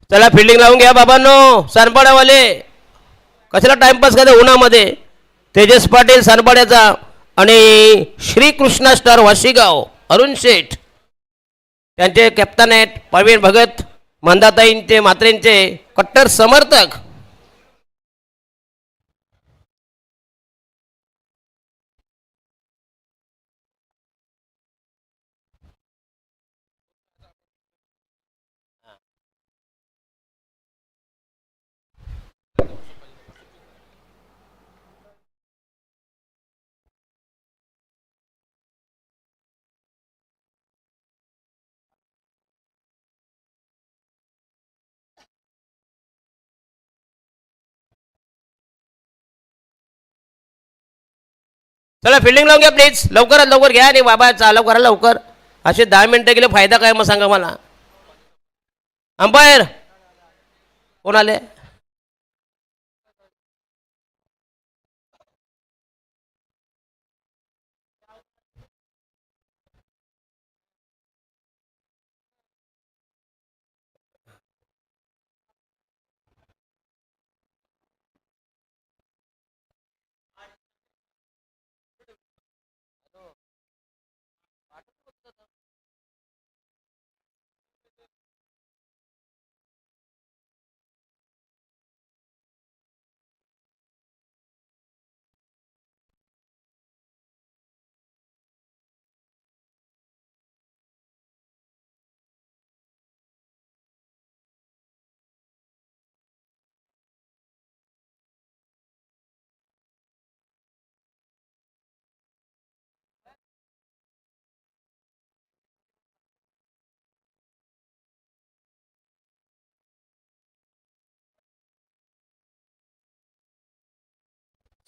चला फिल्डिंग लावून घ्या बाबांनो. सानपाड्यावाले कशाला टाइमपास करते उन्हामध्ये. तेजस पाटील सानपाड्याचा आणि श्रीकृष्णा स्टार वाशीगाव अरुण शेठ त्यांचे कॅप्टन आहेत. प्रवीण भगत मंदाताईंचे मात्रेंचे कट्टर समर्थक. चला फिल्डिंग लावून घ्या प्लीज. लवकरात लवकर घ्या. आणि बाबा चालव करा लवकर. असे 10 मिनिटं गेले फायदा काय मग सांगा मला. अंपायर कोण आले.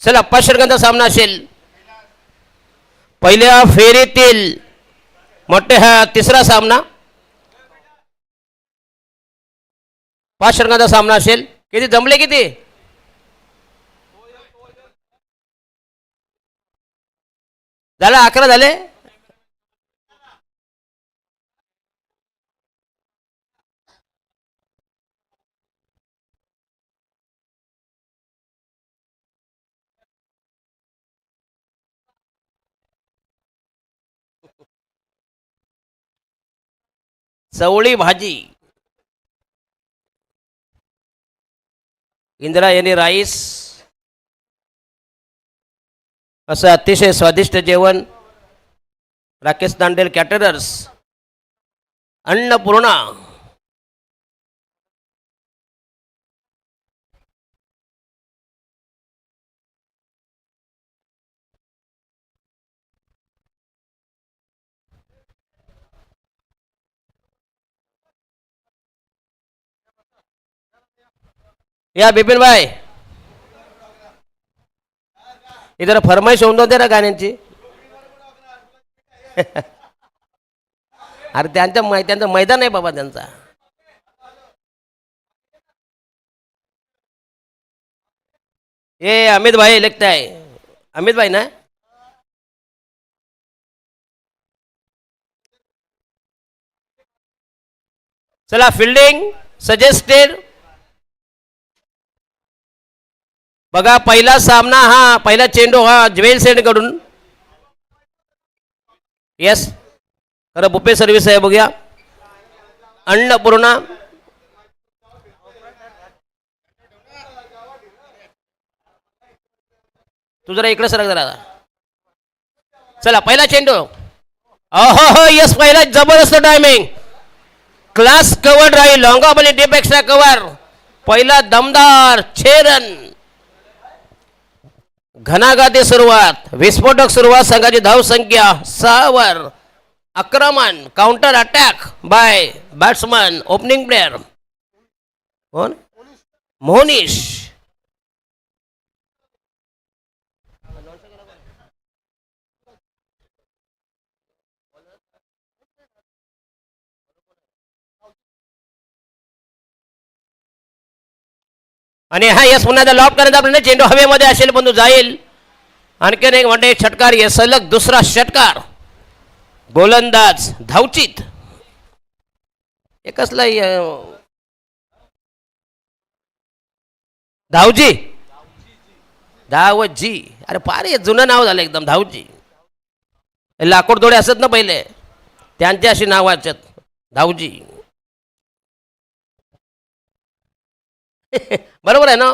चला 5 षटकांचा सामना असेल. पहिल्या फेरीतील मोठे हा तिसरा सामना. 5 षटकांचा सामना असेल. किती जमले किती. झाला 11 झाले. चवळी भाजी इंद्रायणी राईस असं अतिशय स्वादिष्ट जेवण. राकेश दांडेल कॅटरर्स अन्नपूर्णा. या बिपिन भाई इधर फरमाईश होऊन जाते ना गाण्यांची. अरे त्यांचं मैदान आहे बाबा त्यांचा. ये अमित भाई लिखता है. अमित भाई ना. चला फिल्डिंग सजेस्टेड. बघा पहिला सामना हा पहिला चेंडू हा ज्वेल सेंड कडून. यस खरं बुफे सर्व्हिस आहे. बघूया अन्नपूर्णा. तू जरा इकडे सरक जरा. चला पहिला चेंडू. अहो हो यस पहिला जबरदस्त टायमिंग. क्लास कव्हर राहील. लॉंगा बॉल डीप एक्स्ट्रा कव्हर. पहिला दमदार 6 रन. घनाघाती सुरुवात. विस्फोटक सुरुवात. संघाची धाव संख्या 6 वर. आक्रमण counter attack by batsman opening player कोण मोहनीश. आणि हा यस पुन्हा लॉप करण्याचा प्रयत्न. चेंडू हवेमध्ये असेल बंधू जाईल. आणखीन एक म्हणजे षटकार. यस सलग दुसरा षटकार. गोलंदाज धावचित. हे कसला धावजी. धावजी. अरे फार हे जुनं नाव झालं एकदम, धावजी. लाकूड दोडे असत ना पहिले, त्यांची अशी नाव वाचत, धावजी. बरोबर आहे ना.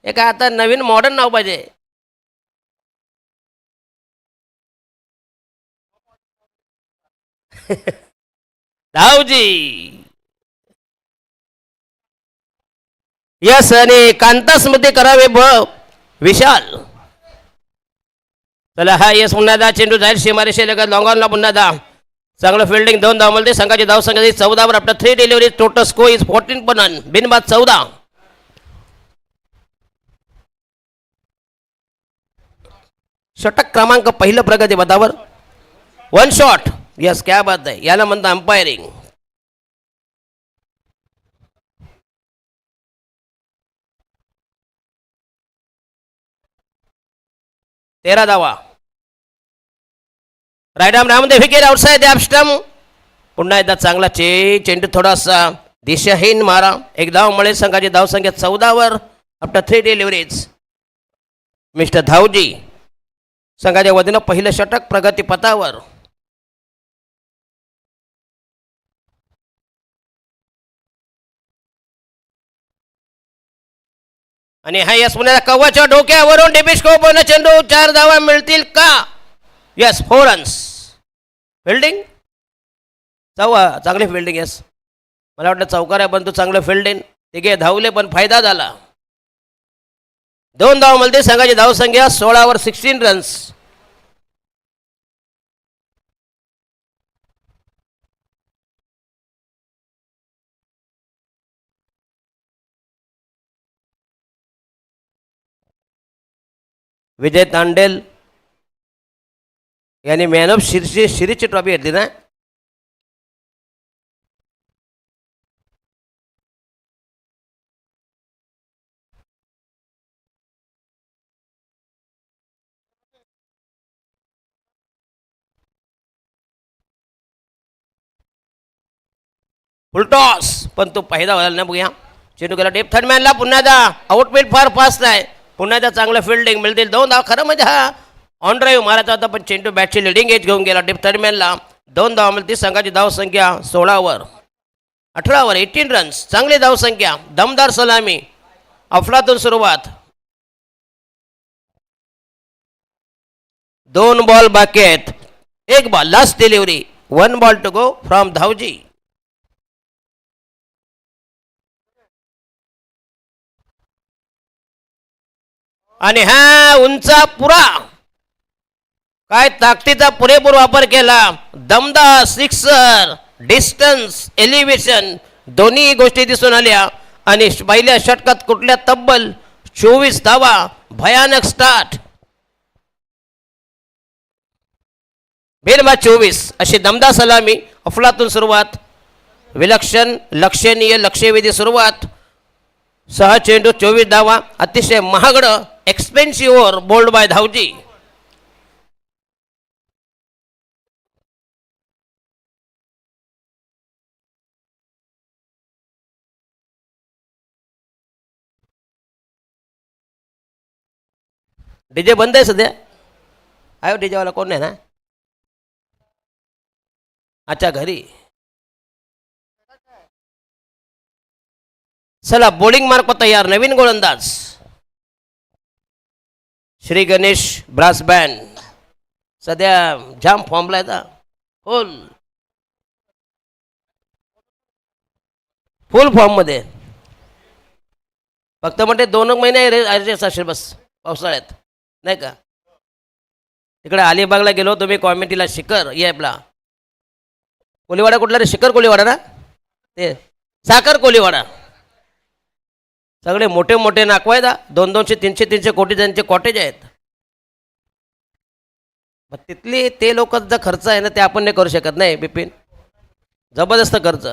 हे काय आता नवीन मॉडर्न नाव पाहिजे. धावजी. यस. आणि कांता स्मृती करावे विशाल. चला हा यस पुन्हा दा. चेंडू जाईल सीमारेषे लगत लॉंगॉनला पुन्हा दा. चांगलं फिल्डिंग, 2 धाव मिळते संघाची धाव संख्या 14 वर. After 3 delivery total score is 14 पण बिनबाद 14. षटक क्रमांक पहिलं प्रगती पदावर. 1 शॉट. यस क्या बात आहे. याला म्हणता अंपायरिंग. तेरा धावा. Right arm Ramdev wicket outside the stump. पुन्हा एकदा चांगला चेंडू थोडासा दिशाहीन मारा. 1 धाव मिळेल संघाची धाव संख्या 14 वर. आफ्टर 3 डिलिव्हरीज मिस्टर धावजी संघाच्या वतीनं पहिलं षटक प्रगती पथावर. आणि हा यस पुन्हा कव्वाच्या डोक्यावरून डिबिस्को पण चेंडू. 4 धावा मिळतील का. Yes 4 runs. फिल्डिंग चांगली फिल्डिंग. यस मला वाटतं चौकार आहे पण तू चांगलं फिल्डिंग. तिघे धावले पण फायदा झाला. 2 धाव मिळते संघाची धाव संख्या 16 वर. 16 रन्स. विजय तांडेल यांनी मॅन ऑफ सिरीजची ट्रॉफी घेतली ना. फुलटॉस पण तो फायदा व्हायला ना. बघूया चेंडू गेला डीप थर्डमॅनला. पुन्हा दा आउटफील्ड फार फास्ट आहे. पुन्हा दा चांगलं फिल्डिंग मिळतील. 2 धाव. खरं म्हणजे हा ऑन ड्राईव्ह मारायचा होता पण चेंडू बॅटची लिडिंग एज घेऊन गेला डीप थर्डमॅनला. 2 धाव मिळतील संघाची धाव संख्या 16 वर. 18 वर. 18 रन्स. चांगली धाव संख्या. दमदार सलामी. अफलातून सुरुवात. 2 बॉल बाकी आहेत. 1 ball last delivery. 1 ball to go from Dhavji. आणि हा उंचा पुरा काय ताकदीचा पुरेपूर वापर केला. दमदार सिक्सर. डिस्टन्स एलिव्हेशन दोन्ही गोष्टी दिसून आल्या. आणि पहिल्या षटकात कुठल्या तब्बल 24 धावा. भयानक स्टार्ट. बेलबाद 24 अशी दमदार सलामी. अफलातून सुरुवात. विलक्षण लक्षणीय लक्षवेधी सुरुवात. 6 चेंडू 24 धावा. अतिशय महागड expensive over bowled by Dhavji. DJ बंद आहे सध्या. आहे डीजेवाला कोण नाही ना. अच्छा घरी. चला बॉलिंग मार्क तयार. नवीन गोलंदाज श्री गणेश ब्रास बँड सध्या जाम फॉर्मला आहे. फुल फॉर्म मध्ये. फक्त म्हणजे 2 महिने असेल बस पावसाळ्यात नाही का. तिकडे अलिबागला गेलो तुम्ही कॉमेंटीला. शिखर ये आपला कोलीवाडा कुठला रे. शिखर कोलीवाडा ना. ते साखर कोलीवाडा. सगळे मोठे मोठे नाकवाय दा. 200 300 कोटी त्यांचे कॉटेज आहेत. मग तिथली ते लोक जो खर्च आहे ना ते आपण नाही करू शकत नाही. बिपिन जबरदस्त खर्च.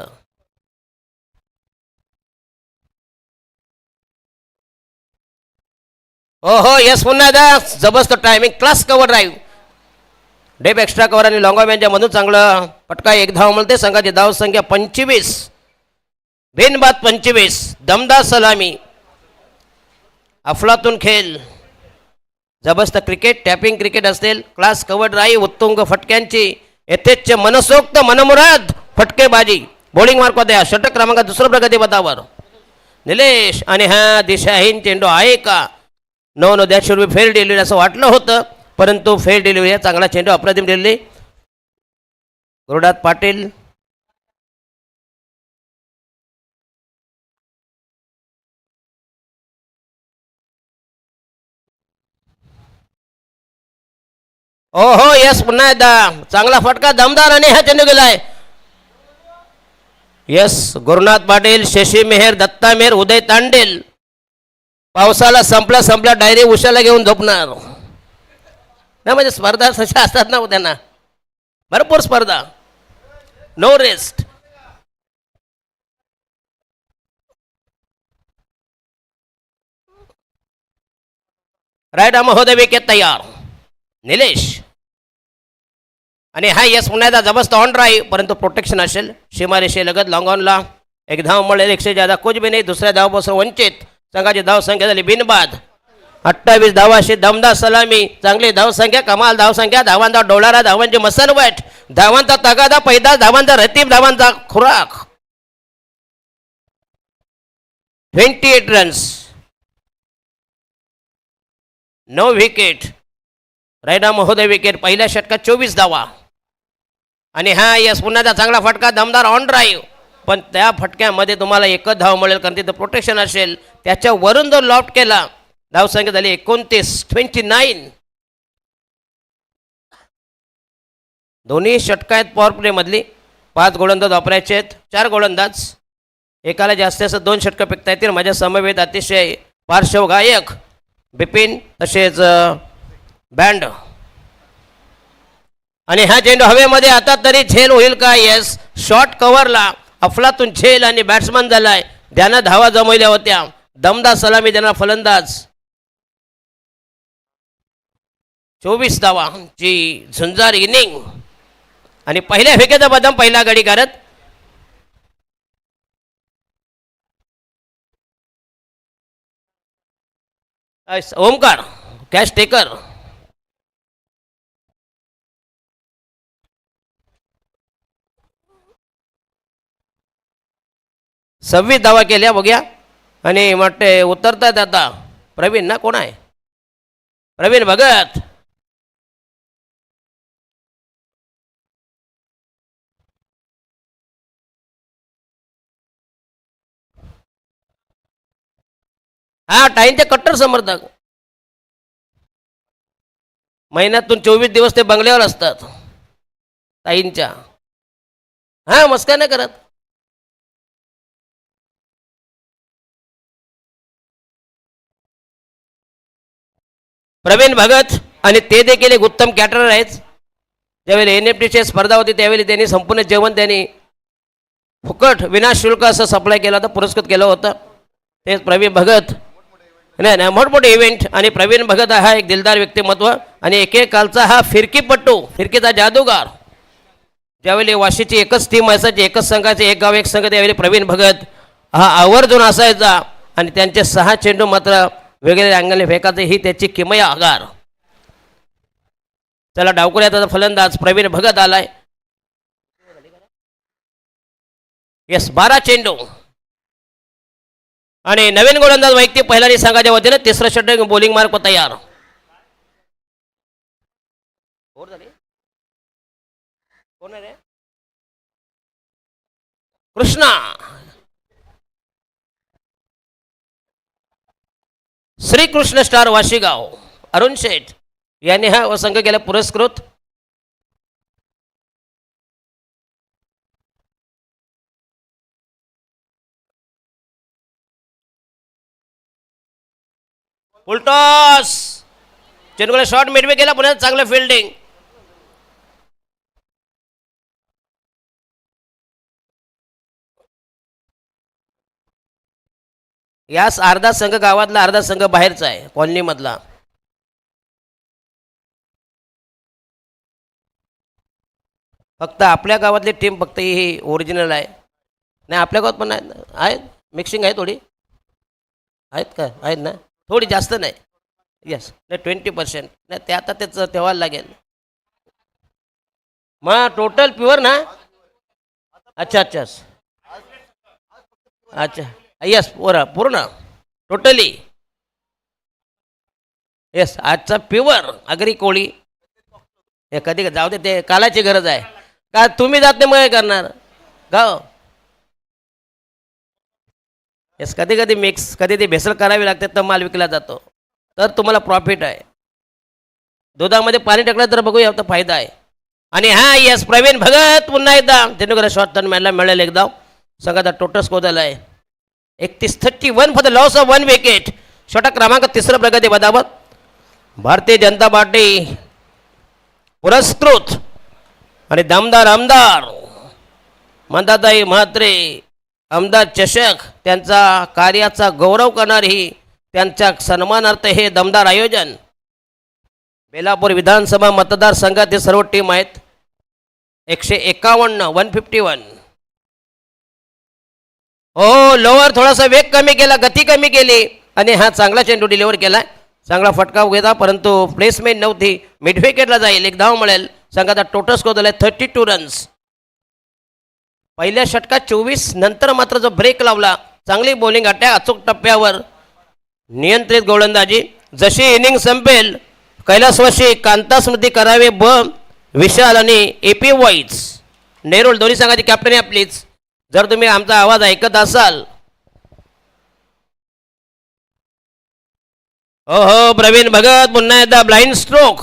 हो हो यस पुन्हा दा. जबरदस्त टायमिंग. Class cover drive. डेप एक्स्ट्रा कव्हर आणि लॉंग ऑफ यांच्यामधून चांगलं पटका. 1 धाव मिळते संघाची धाव संख्या 25. बिनबाद 25. दमदार सलामी. अफलातून खेळ, जबरदस्त क्रिकेट, टॅपिंग क्रिकेट असेल, क्लास कव्हर ड्राईव्ह, उत्तुंग फटक्यांची यथेच्छ मनसोक्त मनमुराद फटकेबाजी, बॉलिंग मार्क द्या. षटक क्रमांक दुसरं प्रगती पथावर निलेश. आणि हा दिशाहीन चेंडू आहे का? Know that should be fail delivery असं वाटलं होतं, परंतु फेल डिलिव्हरी आहे. चांगला चेंडू अप्रतिम दिली. गुरुदात पाटील. ओ हो यस, पुन्हा एकदा चांगला फटका दमदार आणि हा चेंडू गेलाय. यस, गुरुनाथ पाटील, शशी मेहर, दत्ता मेहर, उदय तांडेल. पावसाला संपला डायरी उशाला घेऊन झोपणार ना. म्हणजे स्पर्धा तशा असतात ना त्यांना, भरपूर स्पर्धा, नो रेस्ट. राईट महोदय, विकेट तयार. निलेश. आणि हा यस पुन्हा एकदा जबरदस्त ऑन ड्राईव्ह, परंतु प्रोटेक्शन असेल. सीमारेषे लगत लॉंग ऑनला एक धाव मिळेल. 100 ज्यादा कुछ भी नाही. दुसऱ्या धावापासून वंचित. संघाची धाव संख्या झाली बिनबाद 28 धावाशी दमदार सलामी. चांगली धावसंख्या, कमाल धावसंख्या, धावांचा डोलारा, धावांची मसलवट, धावांचा तगादा पैदा, धावांचा रतीब, धावांचा खुराक. 28 रन्स, नो विकेट. रायडा महोदय विकेट. पहिल्या षटकात 24 धावा. आणि हा यस पुन्हा चांगला फटका, दमदार ऑन ड्राईव्ह, पण त्या फटक्यामध्ये तुम्हाला एकच धाव मिळेल, कारण तिथं प्रोटेक्शन असेल. त्याच्यावरून जर लॉफ्ट केला, धावसंख्या झाली 29. दोन्ही षटकात पॉवर प्ले मधली 5 गोलंदाज वापरायचे आहेत. 4 गोलंदाज, एकाला जास्तीत जास्त 2 षटकं फेकता येतील. माझ्या समवेत अतिशय पार्श्व गायक बिपिन, तसेच बँड. आणि हा चेंडू हवेमध्ये आता तरी झेल होईल का? येस, शॉर्ट कव्हरला अफलातून झेल आणि बॅट्समन झालाय. त्यानं धावा जमवल्या होत्या. दमदार सलामी देणार फलंदाज. 24 धावांची झुंजार इनिंग. आणि पहिल्या फेकेचा बदम पहिला गडी करत ओमकार कॅच टेकर. सव्वीस धावा केल्या बघूया. आणि वाटते उतरतात आता प्रवीण ना. कोण आहे? प्रवीण भगत. हा टाईमचे कट्टर समर्थक. महिन्यातून 24 दिवस ते बंगल्यावर असतात ताईंच्या. हा मस्का नाही करत. प्रवीण भगत. आणि ते देखील एक उत्तम कॅटरर आहेत. ज्यावेळी NFTची स्पर्धा होती त्यावेळी त्यांनी संपूर्ण जेवण त्यांनी फुकट विनाशुल्क असं सप्लाय केलं होतं, पुरस्कृत केलं होतं. तेच प्रवीण भगत. नाही मोठमोठे इव्हेंट. आणि प्रवीण भगत हा एक दिलदार व्यक्तिमत्व आणि एकेकालचा हा फिरकीपट्टू, फिरकीचा जादूगार. ज्यावेळी वाशीची एकच टीम असायची, एकच संघाचे, एक गाव एक संघ, त्यावेळी प्रवीण भगत हा आवर्जून असायचा. आणि त्यांचे 6 चेंडू मात्र वेगवेगळ्या अँगलने फेकायचे, ही त्याची किमया आगार. चला डावकुऱ्याचा फलंदाज प्रवीण भगत आलाय. येस, 12 चेंडू. आणि नवीन गोलंदाज वैयक्तिक पहिल्या संघाच्या वतीने तिसरं षटक बॉलिंग मार्क तयार. कृष्णा. श्रीकृष्ण स्टार वाशीगाव अरुण शेठ यांनी हा संघ केला पुरस्कृत. फुलटॉस, चेंडूला शॉर्ट मिडवे केला, पुन्हा चांगलं फिल्डिंग. यास अर्धा संघ गावातला, अर्धा संघ बाहेरचा आहे, कॉलनी मधला. फक्त आपल्या गावातली टीम फक्त ही ओरिजिनल आहे. नाही आपल्या गावात पण आहेत मिक्सिंग आहे थोडी. आहेत का? आहेत ना. थोडी जास्त नाही. येस नाही 20%. नाही ते आता त्याचं ठेवायला लागेल. मग टोटल प्युअर ना. अच्छा अच्छा अच्छा. येस पूर्ण टोटली. येस आजचा प्युअर आगरी कोळी. हे कधी जाऊ दे ते कालाची गरज आहे का तुम्ही जात नाही मग काय करणार गाव. येस कधी कधी मिक्स कधी ती भेसळ करावी लागते तर माल विकला जातो तर तुम्हाला प्रॉफिट आहे. दुधामध्ये पाणी टाकलं तर बघूया तर फायदा आहे. आणि हा येस प्रवीण भगत पुन्हा एकदा तेंडुलकर शॉर्ट टर्न मॅनला मिळेल एकदा. संघाचा टोटल स्कोर आहे 31-31 for the loss of 1 wicket. षटक क्रमांक 3 प्रगती पदावर. भारतीय जनता पार्टी पुरस्कृत आणि दमदार आमदार मंदाताई म्हात्रे आमदार चषक त्यांचा कार्याचा गौरव करणारी त्यांच्या सन्मानार्थ हे दमदार आयोजन. बेलापूर विधानसभा मतदारसंघातील सर्व टीम आहेत. 151 151. हो लोअर थोडासा वेग कमी केला गती कमी केली आणि हा चांगला चेंडू डिलिव्हर केला. चांगला फटका घेता परंतु प्लेसमेंट नव्हती. मिड विकेटला जाईल एक धाव मिळेल. संघाचा टोटल स्कोर झाला 32 रन्स. पहिल्या षटकात 24 नंतर मात्र जो ब्रेक लावला चांगली बॉलिंग अटॅक अचूक टप्प्यावर नियंत्रित गोलंदाजी. जशी इनिंग संपेल कैलासवासी कांता स्मृती करावे विशाल आणि AP वाईज नेरुल दोन्ही संघाची कॅप्टन आपलीच. जर तुम्ही आमचा आवाज ऐकत असाल. हो हो प्रवीण भगत पुन्हा एकदा ब्लाइंड स्ट्रोक.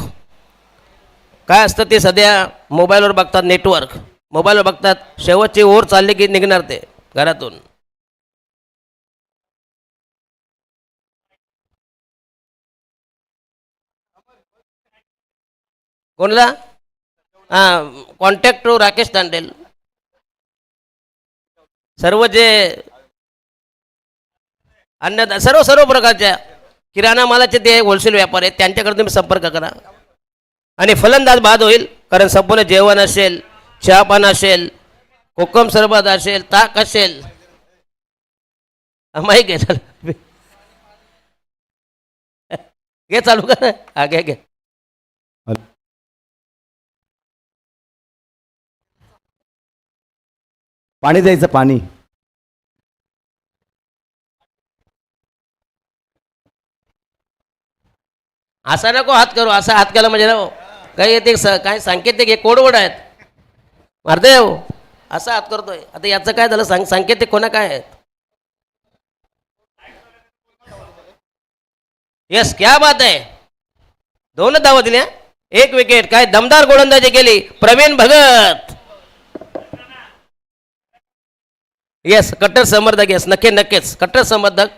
काय असतं ते सध्या मोबाईलवर बघतात. नेटवर्क मोबाईलवर बघतात. शेवटची ओव्हर चालली की निघणार ते घरातून. कोणला हां कॉन्टॅक्ट टू राकेश तांडेल. सर्व जे अन्य सर्व सर्व प्रकारच्या किराणा मालाचे ते होलसेल व्यापार आहेत त्यांच्याकडे तुम्ही संपर्क करा. आणि फलंदाज बाद होईल कारण संपूर्ण जेवण असेल चहापान असेल कोकम सरबत असेल ताक असेल. माहीत घे चालू घे चालू कर हा घे घे. पाणी द्यायचं पाणी. असा नको हात करू. असा हात केला म्हणजे ना काही येते काय सांकेतिक हे कोडवड आहेत. मारदेव असा हात करतोय. आता याचं काय झालं सांकेतिक कोणा काय आहेत. यस क्या बात आहे. 2 धावा दिल्या 1 विकेट. काय दमदार गोलंदाजी केली प्रवीण भगत. येस कट्टर समर्थक. येस नक्कीच कट्टर समर्थक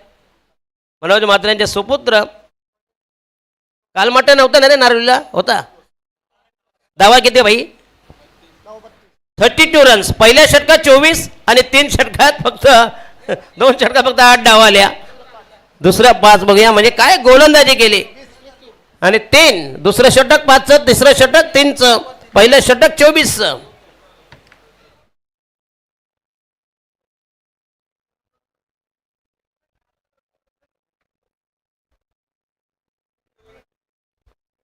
मनोज म्हात्रेंचे सुपुत्र. काल मटन नव्हता ना रे नारळीला होता. धावा किती भाई 32 रन्स. पहिल्या षटकात 24 आणि 3 षटकात फक्त 2 षटकात फक्त 8 धावा आल्या. दुसऱ्या 5 बघूया म्हणजे काय गोलंदाजी केली. आणि 3 दुसरं षटक 5चं तिसरं षटक 3चं पहिलं षटक 24चं.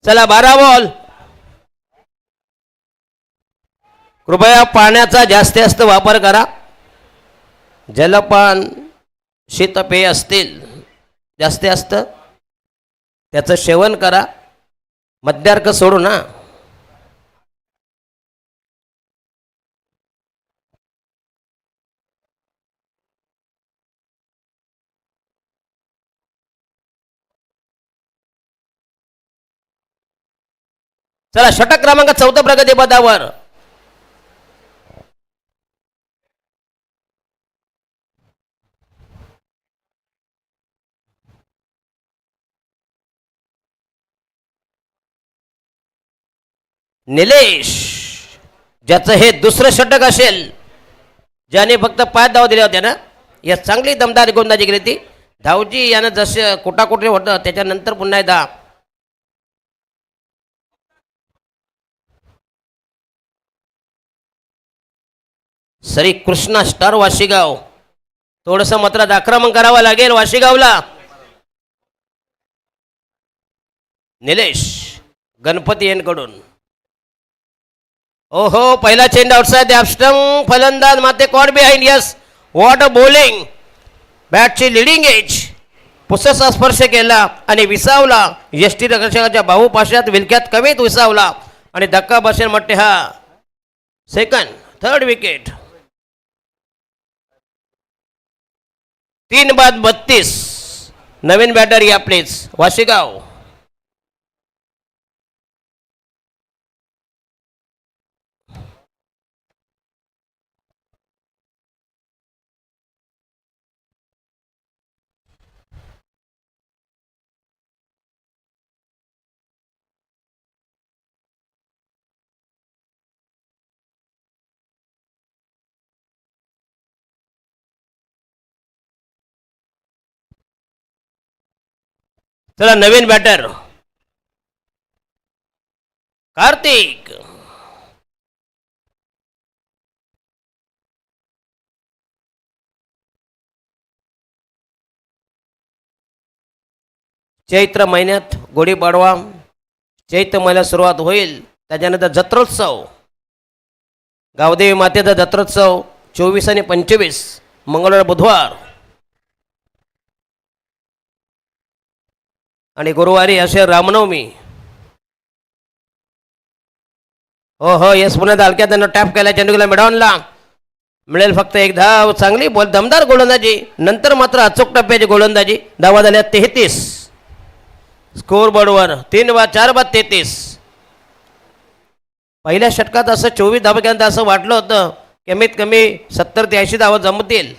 चला 12 बॉल. कृपया पाण्याचा जास्तीत वापर करा. जलपान शीतपेय असतील जास्तीत त्याचं सेवन करा. मद्यार्क सोडू ना. चला षटक क्रमांक 14 प्रगती पदावर. निलेश ज्याचं हे दुसरं षटक असेल ज्याने फक्त 5 धावा दिल्या होत्या ना. या चांगली दमदार गोलंदाजी केली ती. धावजी यानं जसं कोटाकोटी होतं त्याच्यानंतर पुन्हा एकदा श्री कृष्णा स्टार वाशीगाव. थोडंसं मात्र आक्रमण करावं लागेल वाशीगावला. निलेश गणपती यांकडून. ओहो, पहिला चेंड आउटसाइड द स्टंप. फलंदाज Mate caught behind. Yes, what a bowling. बॅटची लिडिंग एज. पुसचा स्पर्श केला आणि विसावला. यष्टीरक्षकाच्या बाहुपाशात विलक्यात कमीत विसावला आणि धक्का बसेल म्हटते. हा सेकंड थर्ड विकेट. 3 बाद 32. नवीन बॅटर या प्लीज वाशिगाव. चला नवीन बॅटर कार्तिक. चैत्र महिन्यात गुढीपाडवा. चैत्र महिन्यात सुरुवात होईल. त्याच्यानंतर जत्रोत्सव. गावदेवी मातेचा जत्रोत्सव 24 आणि 25 मंगळवार बुधवार आणि गुरुवारी असे रामनवमी. हो हो, येस, पुन्हा हलक्यात त्यानं टॅप केला. चेंडूला मिडॉनला मिळेल फक्त एक धाव. चांगली बॉल, दमदार गोलंदाजी. नंतर मात्र अचूक टप्प्याची गोलंदाजी. धावा झाल्या 33. स्कोर बोर्डवर 3 बाद 4 बाद 33. पहिल्या षटकात असं 24 धावा केल्यानंतर असं वाटलं होतं कमीत कमी 70 ते 80 धावा जमतील.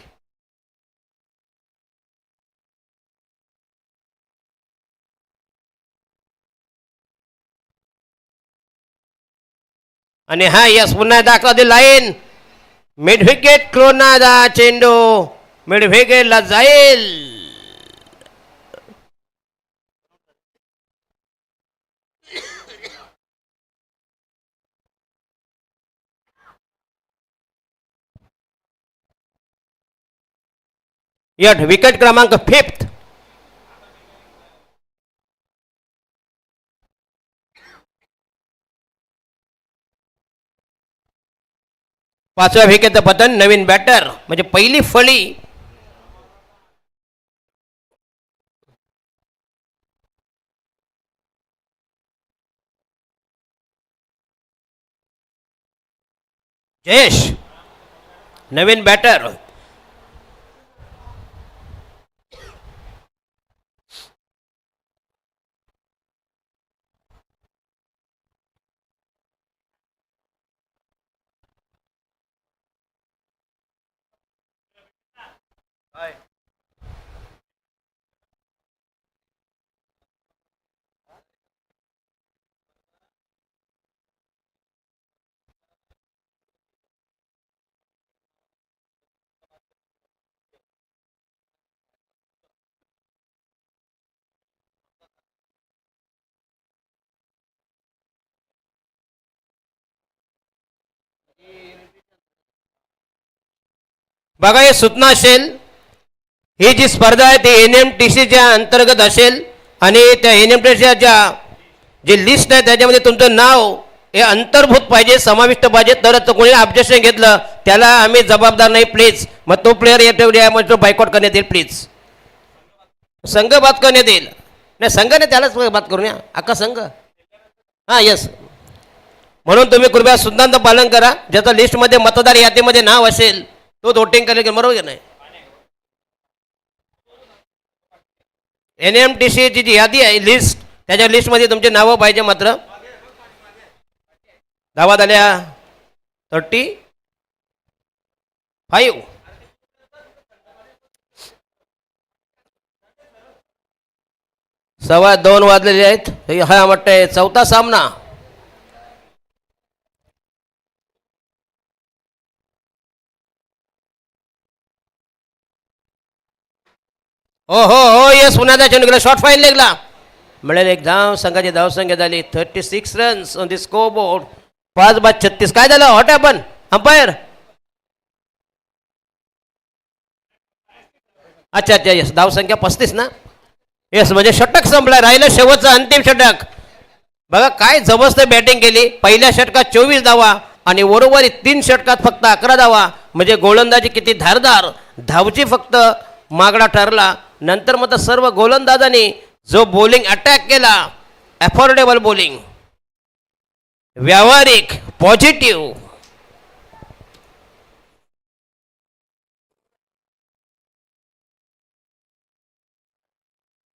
आणि हा यस, पुन्हा दाखवा दी लाईन. मिड विकेट क्लोनादा. चेंडू मिड विकेटला जाईल. यट विकेट क्रमांक 5. पाचव्या विकेटचं पतन. नवीन बॅटर म्हणजे पहिली फळी. जयेश नवीन बॅटर. बघा, हे सूचना असेल. ही जी स्पर्धा आहे ती NMTCच्या अंतर्गत असेल आणि त्या NMTCच्या जी लिस्ट आहे त्याच्यामध्ये तुमचं नाव हे अंतर्भूत पाहिजे, समाविष्ट पाहिजे, तरच कोणी ऑब्जेक्शन घेतलं त्याला आम्ही जबाबदार नाही प्लीज. मग तो प्लेअर येतो तो बायकॉट करण्यात येईल प्लीज. संघ बात करण्यात येईल. नाही, संघ नाही, त्यालाच बात करून या अख्खा संघ. हां यस, म्हणून तुम्ही कृपया सूचनांचं पालन करा. ज्याचं लिस्टमध्ये मतदार यादीमध्ये नाव असेल तो वोटिंग करेल की बरोबर नाही. NMTCची जी यादी आहे लिस्ट त्याच्या लिस्टमध्ये तुमचे नावं पाहिजे. मात्र धावा झाल्या 35. 2:15 वाजलेले आहेत. हा वाटतंय चौथा सामना. हो हो हो, येस, पुन्हा चेंडू गेला. शॉर्ट फाईन लेगला मिळेल एक धाव. संघाची धावसंख्या झाली 36 runs on the score board. 5 बाद 36. काय झालं? Hot happen umpire. अच्छा अच्छा, येस, धावसंख्या 35 ना. येस, म्हणजे षटक संपला. राहिलं शेवटचं अंतिम षटक. बघा काय जबरदस्त बॅटिंग केली. पहिल्या षटकात 24 धावा आणि उर्वरित 3 षटकात फक्त 11 धावा. म्हणजे गोलंदाजी किती धारदार, धावची फक्त मागडा ठरला. नंतर मग सर्व गोलंदाजांनी जो बॉलिंग अटॅक केला, अफोर्डेबल बॉलिंग, व्यावहारिक, पॉझिटिव्ह.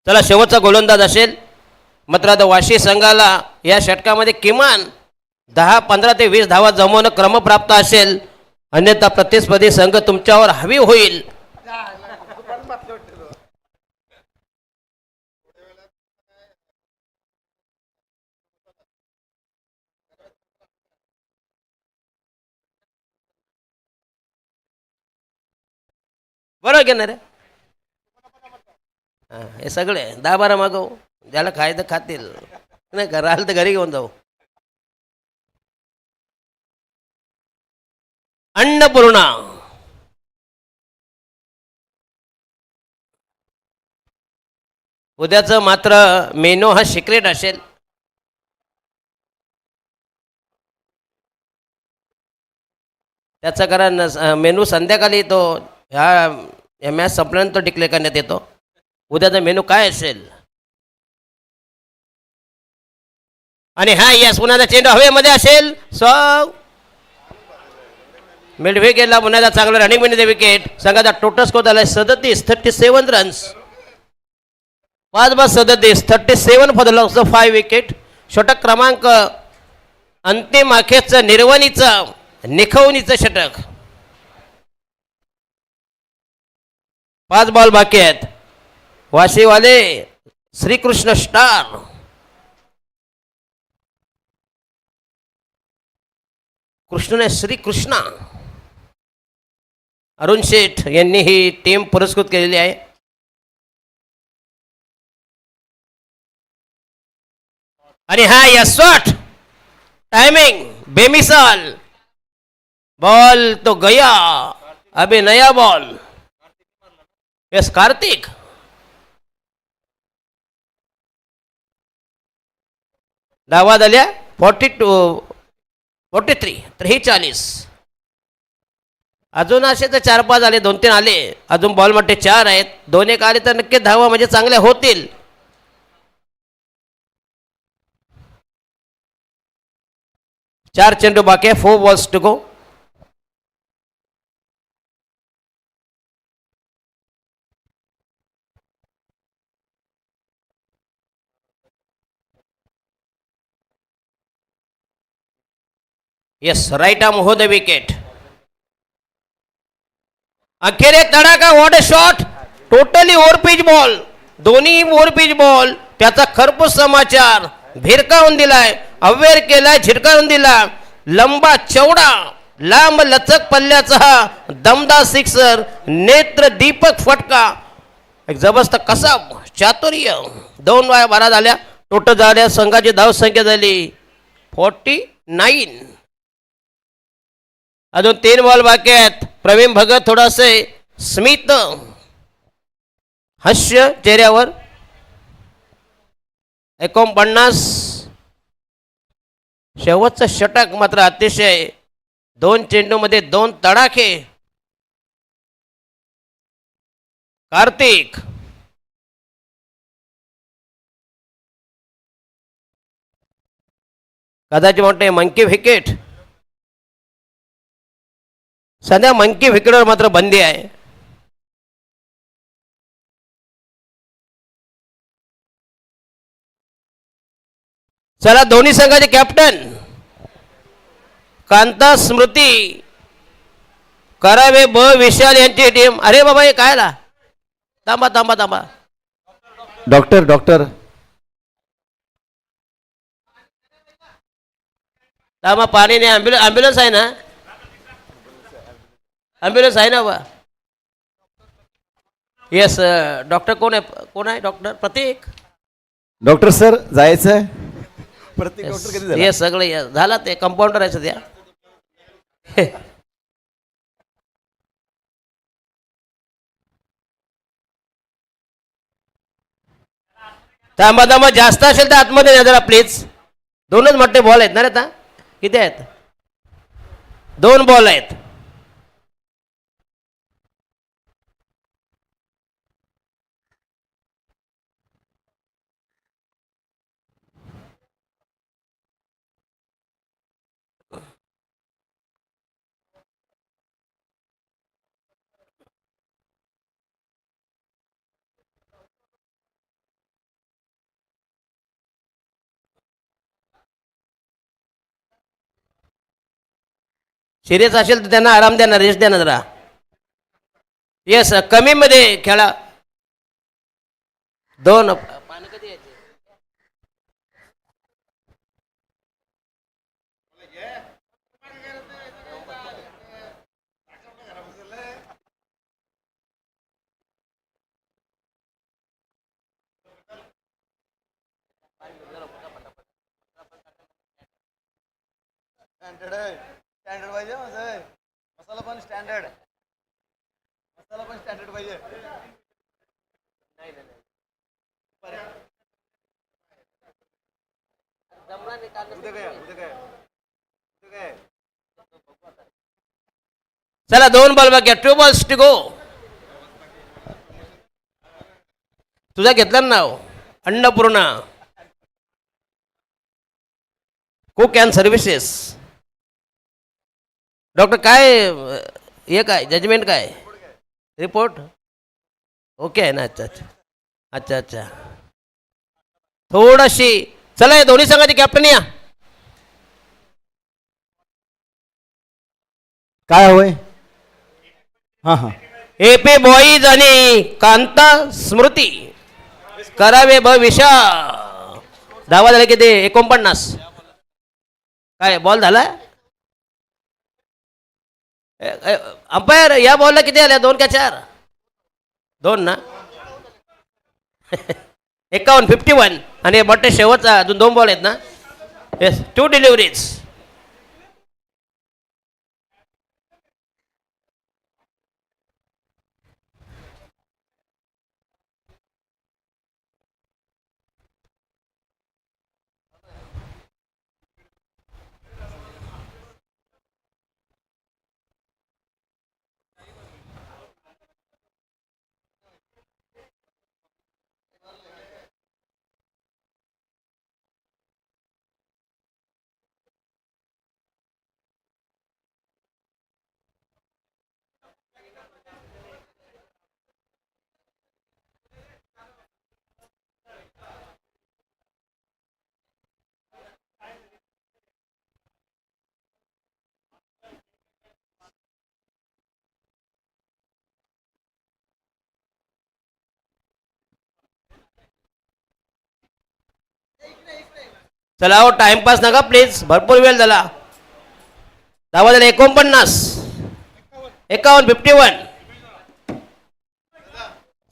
चला शेवटचा गोलंदाज असेल. मात्र आता वाशी संघाला या षटकामध्ये किमान 10, 15 ते 20 धावा जमवणं क्रमप्राप्त असेल, अन्यथा प्रतिस्पर्धी संघ तुमच्यावर हवी होईल. बरोबर घेणार आहे. हे सगळे 10-12 मागव, ज्याला खायचं खातील, नाही का राहिलं तर घरी घेऊन जाऊ. अन्नपूर्णा उद्याचं मात्र मेनू हा सिक्रेट असेल. त्याचं कारण मेनू संध्याकाळी तो ह्या मॅच संपल्यानंतर डिक्लेअर करण्यात येतो. उद्याचा मेनू काय असेल. आणि हा यस पुन्हा चेंडू हवेमध्ये असेल. मिड विकेटला पुन्हा चांगलं रनिंग मिळते विकेट. संघाचा टोटल स्कोर झालाय 37 runs. 5-37 37 for the loss of 5 wicket. षटक क्रमांक अंतिम अखेरचं निर्वणीचं निखवणीचं षटक. 5 बॉल बाकी आहेत. वाशीवाले श्रीकृष्ण स्टार कृष्ण श्रीकृष्णा अरुण शेठ यांनी ही टीम पुरस्कृत केलेली आहे. आणि हा यशवंत टाइमिंग बेमिसाल बॉल तो गया. अबे नया बॉल. यस कार्तिक. धावा झाल्या 43 43. अजून असे तर 4-5 आले, 2-3 आले. अजून बॉल मध्ये 4 आहेत. 2-1 आले तर नक्की धावा म्हणजे चांगल्या होतील. चार चेंडू बाकी आहे. 4 balls to go. Yes right arm हो द विकेट. अखेर एक तडाखा. What a shot. Totally overpitch ball. दोन्ही ओव्हरपिच बॉल. त्याचा खरपूस समाचार भिरकावून दिलाय, अवेअर केलाय, झिरकावून दिला. लंबा चौडा लांब लचक पल्ल्याचा हा दमदार सिक्सर. नेत्र दीपक फटका. एक जबरदस्त कसा चातुर्य. 2 वाया 12 झाल्या. टोटल झाल्या संघाची धाव संख्या झाली 49. अजून 3 बॉल बाकी आहेत. प्रवीण भगत थोडासे स्मित हास्य चेहऱ्यावर. 49. शेवटचं षटक मात्र अतिशय 2 चेंडू मध्ये 2 तडाखे. कार्तिक कदाचित म्हणते मंकी विकेट. सध्या मंकी विकेटवर मात्र बंदी आहे. चला दोन्ही संघाचे कॅप्टन कांता स्मृती करावे ब विशाल यांची टीम. अरे बाबा हे काय ला. थांबा थांबा थांबा. डॉक्टर थांबा. पाणी नाही. ॲम्ब्युलन्स आहे ना. ॲम्ब्युलन्स आहे ना बा. येस डॉक्टर कोण आहे डॉक्टर प्रतीक. डॉक्टर सर जायचं. प्रत्येक डॉक्टर कधी झाला? हे सगळं झालं. ते कंपाऊंडर आहे सध्या. थांबा थांबा. जास्त असेल तर आतमध्ये या जरा प्लीज. दोनच मोठे बॉल आहेत ना रे आता, किती आहेत? 2 बॉल आहेत. सिरियस असेल तर त्यांना आराम द्या ना, रेस्ट द्या ना जरा. येस, कमी मध्ये खेळा. 2 स्टँडर्ड पाहिजे मसाला पण स्टँडर्ड, मसाला पण स्टँडर्ड पाहिजे. उद्या काय चला 2 बॉल बाकी, 2 बॉल्स टू गो. तुझा घेतला ना नाव, Annapurna cook and services. Doctor काय हे काय जजमेंट काय रिपोर्ट ओके आहे ना? अच्छा अच्छा अच्छा अच्छा. थोडीशी चला, या दोन्ही संघाची कॅप्टन या. काय हवंय? हां हां. एपी बॉईज आणि कांता स्मृती करावे भविष्य. धावा झाले किती? 49. काय बॉल झाला? अंपायर या बॉलला किती आल्या? 2 का 4? 2 ना. 51, 51. आणि बट्टे शेवटचा अजून 2 बॉल आहेत ना. Yes, 2 deliveries. चला हो, टाइमपास नका प्लीज, भरपूर वेळ झाला. धावा झाले 49, 51, 51.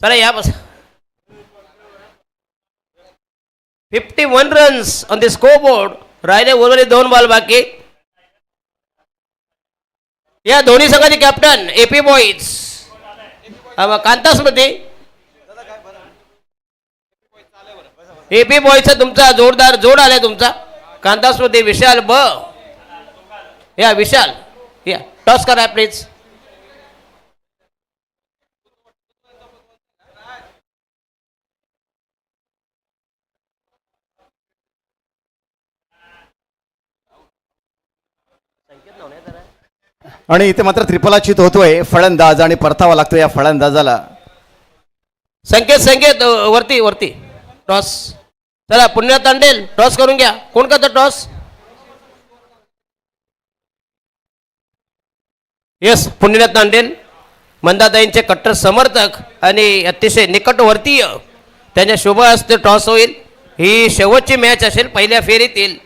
चला या बस. 51 runs on the score board. राहिले उर्वरित 2 बॉल बाकी. या दोन्ही संघाचे कॅप्टन एपी बॉईज कांता स्मृती. एपी बॉयचा तुमचा जोरदार जोड आलाय तुमचा. कांता स्मृती विशाल ब. या विशाल या टॉस करा प्लीज. आणि इथे मात्र त्रिफलाचित होतोय फलंदाज आणि परतावा लागतो या फलंदाजाला. संकेत वरती वरती टॉस. चला पुण्यात तांडेल टॉस करून घ्या. कोण करतं टॉस? येस, पुण्यात तांडेल मंदाताईंचे कट्टर समर्थक आणि अतिशय निकटवर्तीय. त्यांच्या शुभ हस्ते टॉस होईल. ही शेवटची मॅच असेल पहिल्या फेरीतील.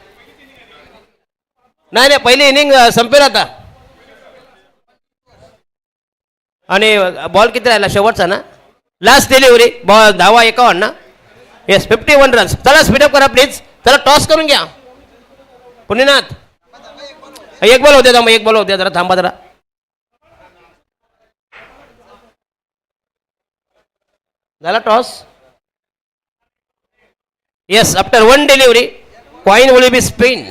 नाही पहिली इनिंग संपेल आता. आणि बॉल किती राहिला शेवटचा ना? Last delivery ball. धावा 51 ना. Yes, 51 runs. चला स्पीडअप करा प्लीज. चला टॉस करून घ्या. पुण्यात एक बॉल होते मग, एक बॉल होते जरा थांबा जरा. झाला toss. Yes, after 1 delivery coin will be spin.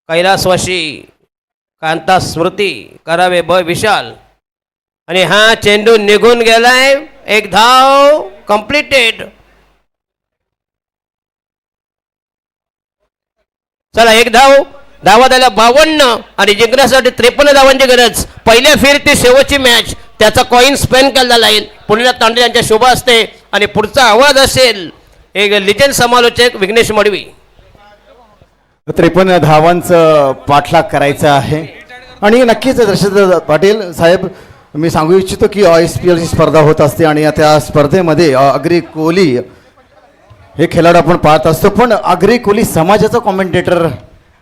कैलासवासी कांता स्मृती करावे ब विशाल आणि हा चेंडू निघून गेलाय. एक धाव कंप्लीटेड. चला एक धाव. धावा झाल्या 52 आणि जिंकण्यासाठी 53 धावांची गरज. पहिल्या फेरीत शेवटची मॅच. त्याचा कॉइन स्पेन केला जाईल. पुण्याला तांडे यांच्या शुभ असते आणि पुढचा आवाज असेल एक लिजंड समालोचक विघ्नेश मडवी. 53 धावांचं पाठलाग करायचा आहे आणि नक्कीच दर्शक पाटील साहेब मी सांगू इच्छितो की ISPL ची स्पर्धा होत असते आणि त्या स्पर्धेमध्ये अग्री कोहली हे खेळाडू आपण पाहत असतो. पण अग्री कोहली समाजाचा कॉमेंटेटर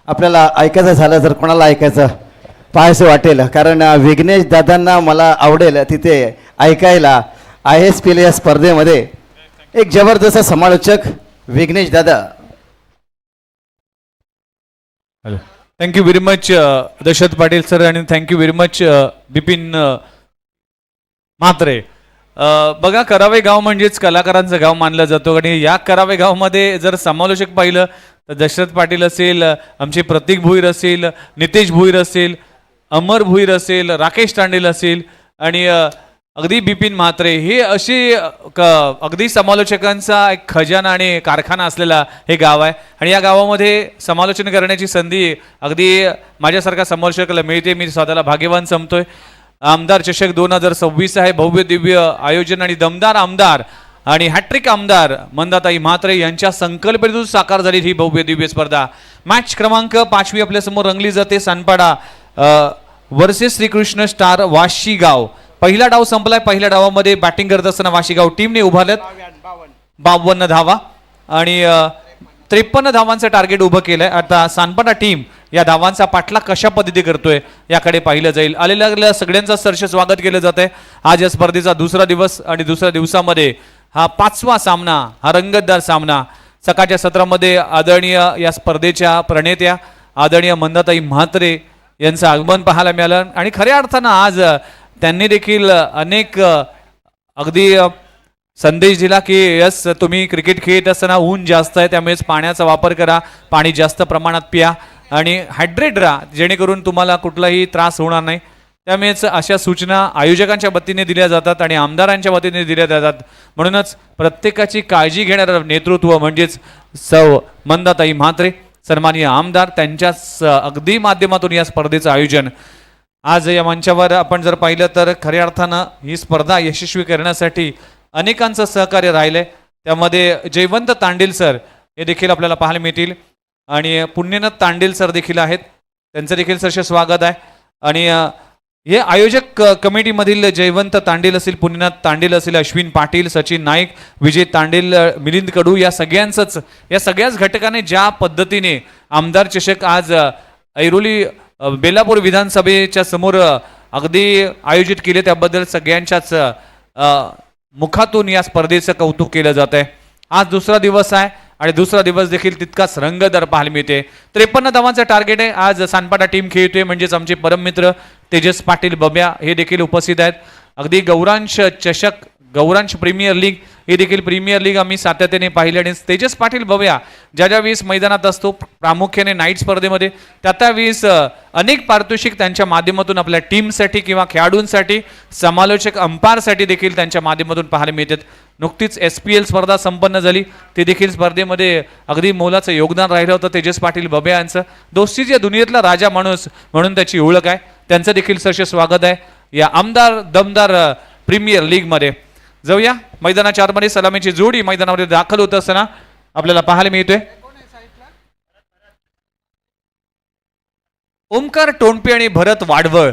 आपल्याला ऐकायचं झालं जर कोणाला ऐकायचं पाहायचं वाटेल कारण विघ्नेश दादांना मला आवडेल तिथे ऐकायला. ISPL या स्पर्धेमध्ये एक जबरदस्त समालोचक विघ्नेश दादा. Hello, thank you very much Dashrath Patil sir आणि thank you very much Bipin Mhatre. बघा करावे गाव म्हणजेच कलाकारांचं गाव मानलं जातो आणि या करावे गावमध्ये जर समालोचक पाहिलं तर दशरथ पाटील असेल, आमचे प्रतीक भुईर असेल, नितेश भुईर असेल, अमर भुईर असेल, राकेश तांडेल असेल आणि अगदी बिपिन म्हात्रे हे असे अगदी समालोचकांचा एक खजाना आणि कारखाना असलेला हे गाव आहे आणि या गावामध्ये समालोचन करण्याची संधी अगदी माझ्यासारखा समालोचकाला मिळते. मी स्वतःला भाग्यवान समतोय. आमदार चषक 2026 आहे. भव्य दिव्य आयोजन आणि दमदार आमदार आणि हॅट्रिक आमदार मंदाताई म्हात्रे यांच्या संकल्पनेतून साकार झाली ही भव्य दिव्य स्पर्धा. मॅच क्रमांक 5 आपल्यासमोर रंगली जाते. Sanpada versus Shrikrishna star Washigaon. पहिला डाव संपलाय. पहिल्या डावामध्ये बॅटिंग करत असताना वाशीगाव टीमने उभारल्यात 52 धावा आणि 53 धावांचं टार्गेट उभं केलंय. आता सानपाडा टीम या धावांचा पाठलाग कशा पद्धती करतोय याकडे पाहिलं जाईल. आलेल्या सगळ्यांचं सरस स्वागत केलं जात आहे. आज या स्पर्धेचा दुसरा दिवस आणि दुसऱ्या दिवसामध्ये हा 5वा सामना, हा रंगतदार सामना. सकाळच्या सत्रामध्ये आदरणीय या स्पर्धेच्या प्रणेत्या आदरणीय मंदाताई म्हात्रे यांचं आगमन पाहायला मिळालं आणि खऱ्या अर्थानं आज त्यांनी देखील अनेक अगदी संदेश दिला की यस तुम्ही क्रिकेट खेळत असताना ऊन जास्त आहे त्यामुळेच पाण्याचा वापर करा, पाणी जास्त प्रमाणात प्या आणि हायड्रेट राहा जेणेकरून तुम्हाला कुठलाही त्रास होणार नाही. त्यामुळेच अशा सूचना आयोजकांच्या वतीने दिल्या जातात आणि आमदारांच्या वतीने दिल्या जातात. म्हणूनच प्रत्येकाची काळजी घेणारं नेतृत्व म्हणजेच सौ मंदाताई म्हात्रे सन्माननीय आमदार त्यांच्याच अगदी माध्यमातून या स्पर्धेचं आयोजन. आज या मंचावर आपण जर पाहिलं तर खऱ्या अर्थानं ही स्पर्धा यशस्वी करण्यासाठी अनेकांचं सहकार्य राहिलंय. त्यामध्ये जयवंत तांडेल सर हे देखील आपल्याला पाहायला मिळतील आणि पुण्यनाथ तांडेल सर देखील आहेत. त्यांचं देखील सहर्ष स्वागत आहे. आणि हे आयोजक कमिटीमधील जयवंत तांडेल असेल, पुण्यनाथ तांडेल असेल, अश्विन पाटील, सचिन नाईक, विजय तांडेल, मिलिंद कडू या सगळ्याच घटकाने ज्या पद्धतीने आमदार चषक आज ऐरोली बेलापूर विधानसभेच्या समोर अगदी आयोजित केले त्याबद्दल सगळ्यांच्याच मुखातून या स्पर्धेचं कौतुक केलं जात आहे. आज दुसरा दिवस आहे आणि दुसरा दिवस देखील तितकाच रंगतदार पाहायला मिळते. 53 धावांचं टार्गेट आहे. आज सानपाडा टीम खेळतोय म्हणजेच आमचे परममित्र तेजस पाटील बब्या हे देखील उपस्थित आहेत. अगदी गौरांश चषक, गौरांश प्रीमियर लीग ही देखील प्रीमियर लीग आम्ही सातत्याने पाहिली आणि तेजस पाटील बब्या ज्या वेळेस मैदानात असतो प्रामुख्याने नाईट स्पर्धेमध्ये त्या वेळेस अनेक पारितोषिक त्यांच्या माध्यमातून आपल्या टीमसाठी किंवा खेळाडूंसाठी, समालोचक अंपायरसाठी देखील त्यांच्या माध्यमातून पाहायला मिळतात. नुकतीच SPL स्पर्धा संपन्न झाली. ते देखील स्पर्धेमध्ये अगदी मोलाचं योगदान राहिलं होतं तेजस पाटील बब्या यांचं. दोस्तीच्या दुनियेतला राजा माणूस म्हणून त्याची ओळख आहे. त्यांचं देखील सहर्ष स्वागत आहे या आमदार दमदार प्रीमियर लीगमध्ये. जाऊया मैदानाच्या आतमध्ये. सलामीची जोडी मैदानामध्ये दाखल होत असताना आपल्याला पाहायला मिळतोय. ओमकार टोणपे आणि भरत वाडवळ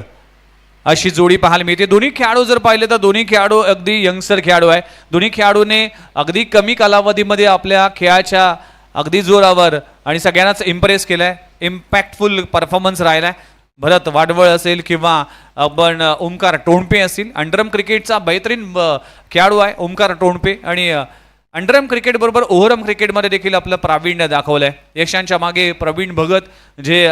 अशी जोडी पाहायला मिळते. दोन्ही खेळाडू जर पाहिले तर दोन्ही खेळाडू अगदी यंगस्टर खेळाडू आहे. दोन्ही खेळाडूने अगदी कमी कालावधीमध्ये आपल्या खेळाच्या अगदी जोरावर आणि सगळ्यांनाच इम्प्रेस केलाय. इम्पॅक्टफुल परफॉर्मन्स राहिलाय. भरत वाडवळ असेल किंवा आपण ओमकार टोणपे असतील. अंडरम क्रिकेटचा बेहतरीन खेळाडू आहे ओमकार टोणपे आणि अंडरम क्रिकेट बरोबर ओव्हरम क्रिकेटमध्ये देखील आपलं प्रावीण्य दाखवलंय. यशांच्या मागे प्रवीण भगत जे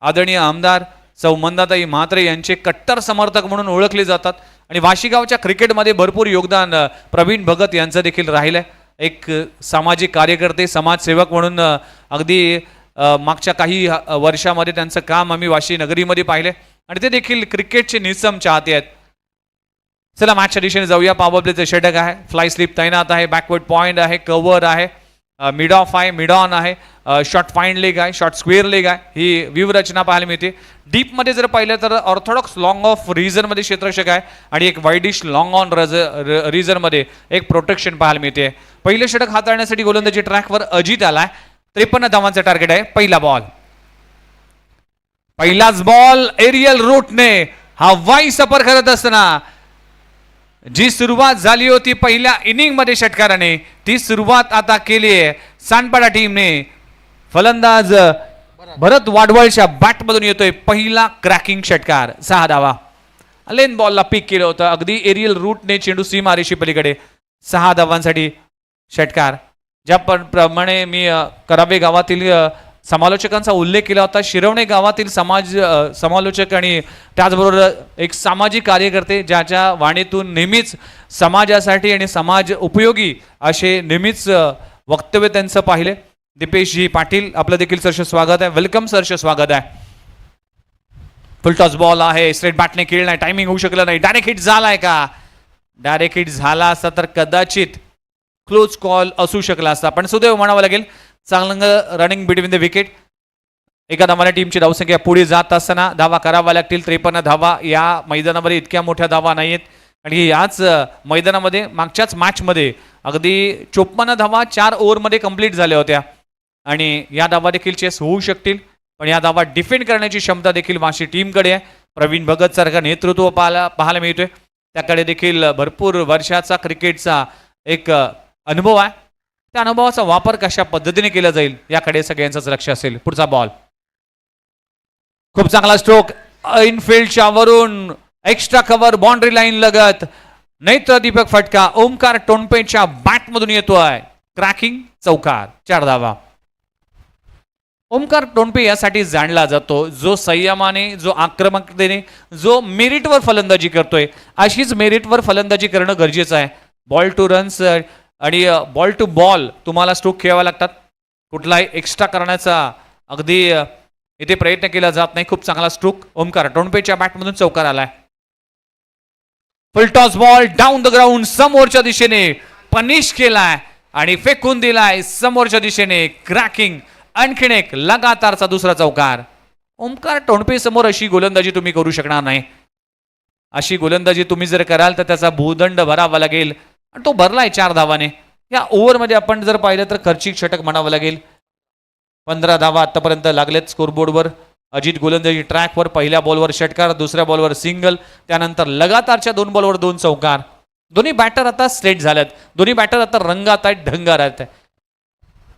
आदरणीय आमदार सौ मंदाताई म्हात्रे यांचे कट्टर समर्थक म्हणून ओळखले जातात आणि वाशीगावच्या क्रिकेटमध्ये भरपूर योगदान प्रवीण भगत यांचं देखील राहिलंय. एक सामाजिक कार्यकर्ते समाजसेवक म्हणून अगदी मागच्या काही वर्षामध्ये त्यांचं काम आम्ही वाशी नगरीमध्ये पाहिले आणि ते देखील क्रिकेटचे निसम चाहते आहेत. चला मॅचच्या दिशेने जाऊया. पॉवर प्लेचं षटक आहे, फ्लाय स्लिप तैनात आहे, बॅकवर्ड पॉईंट आहे, कव्हर आहे, मिड ऑफ आहे, मिड ऑन आहे, शॉर्ट फाईंड लेग आहे, शॉर्ट स्क्वेअर लेग आहे, ही व्यूहरचना पाहायला मिळते. डीपमध्ये जर पाहिलं तर ऑर्थोडॉक्स लॉंग ऑफ रिझनमध्ये क्षेत्ररक्षक आहे आणि एक वाईडिश लॉंग ऑन रिझनमध्ये एक प्रोटेक्शन पाहायला मिळते. पहिलं षटक हाताळण्यासाठी गोलंदाजी ट्रॅकवर अजित आलाय. 53 धावांचं टार्गेट आहे. पहिला बॉल, पहिलाच बॉल एरियल रूटने हवाई सफर करत असताना जी सुरुवात झाली होती पहिल्या इनिंग मध्ये षटकाराने, ती सुरुवात आता केली आहे सानपाडा टीमने. फलंदाज भरत वाडवळच्या बॅट मधून येतोय पहिला क्रॅकिंग षटकार. 6 धावा. लेन बॉलला पिक केलं होतं अगदी एरियल रूटने, चेंडू सीमारेषी पलीकडे. 6 धावांसाठी षटकार. ज्याप्रमाणे मी करावे गावातील समालोचकांचा उल्लेख केला होता, शिरवणे गावातील समालोचक आणि त्याचबरोबर एक सामाजिक कार्यकर्ते ज्याच्या वाणीतून नेहमीच समाजासाठी आणि समाज उपयोगी असे नेहमीच वक्तव्य त्यांचं पाहिले. दीपेशजी पाटील, आपलं देखील सरस स्वागत आहे. वेलकम सरस स्वागत आहे. फुल टॉस बॉल आहे, स्ट्रेट बॅटने खेळलाय, टायमिंग होऊ शकलं नाही. डायरेक्ट हिट झालाय का? डायरेक्ट हिट झाला असता तर कदाचित क्लोज कॉल असू शकला असता, पण सुदैव म्हणावं लागेल. चांगलं रनिंग बिटवीन द विकेट. एका धावाने टीमची धावसंख्या पुढे जात असताना धावा कराव्या लागतील. 53 धावा. या मैदानामध्ये इतक्या मोठ्या धावा नाहीयेत आणि याच मैदानामध्ये मागच्याच मॅचमध्ये अगदी 54 धावा 4 ओव्हरमध्ये कंप्लीट झाल्या होत्या आणि या धावा देखील चेस होऊ शकतील, पण या धावा डिफेंड करण्याची क्षमता देखील वाशी टीमकडे आहे. प्रवीण भगत सारखं नेतृत्व पाहायला मिळतोय. त्याकडे देखील भरपूर वर्षाचा क्रिकेटचा एक अनुभव आहे. त्या अनुभवाचा वापर कशा पद्धतीने केला जाईल याकडे सगळ्यांचंच लक्ष असेल. पुढचा बॉल, खूप चांगला स्ट्रोक इनफिल्डच्या वरून, एक्स्ट्रा कव्हर बाउंड्री लाईन लगत, नेत्र दीपक फटका ओमकार टोणपेच्या बॅट मधून येतोय. क्रॅकिंग चौकार. 4 धावा. ओमकार टोणपे यासाठी जाणला जातो जो संयमाने, जो आक्रमकतेने, जो मेरिटवर फलंदाजी करतोय. अशीच मेरिटवर फलंदाजी करणं गरजेचं आहे. बॉल टू रन्स आणि बॉल टू बॉल तुम्हाला स्ट्रोक खेळावे लागतात. कुठलाही एक्स्ट्रा करण्याचा अगदी इथे प्रयत्न केला जात नाही. खूप चांगला स्ट्रोक ओमकार टोणपेच्या बॅटमधून चौकार आलाय. फुल toss ball down the ground, समोरच्या दिशेने पनिश केलाय आणि फेकून दिलाय समोरच्या दिशेने. क्रॅकिंग. आणखीन एक लगातारचा दुसरा चौकार. ओमकार टोणपे समोर अशी गोलंदाजी तुम्ही करू शकणार नाही. अशी गोलंदाजी तुम्ही जर कराल तर त्याचा भूदंड भरावा लागेल आणि तो भरलाय 4 धावाने. या ओव्हरमध्ये आपण जर पाहिलं तर खर्चिक षटक म्हणावं लागेल. 15 धावा आतापर्यंत लागलेत स्कोरबोर्डवर. अजित गोलंदाजी ट्रॅकवर. पहिल्या बॉलवर षटकार, दुसऱ्या बॉलवर सिंगल, त्यानंतर लगातारच्या 2 बॉलवर 2 चौकार. दोन्ही बॅटर आता स्ट्रेट झाल्यात. दोन्ही बॅटर आता रंगात आहेत, ढंगार आहेत.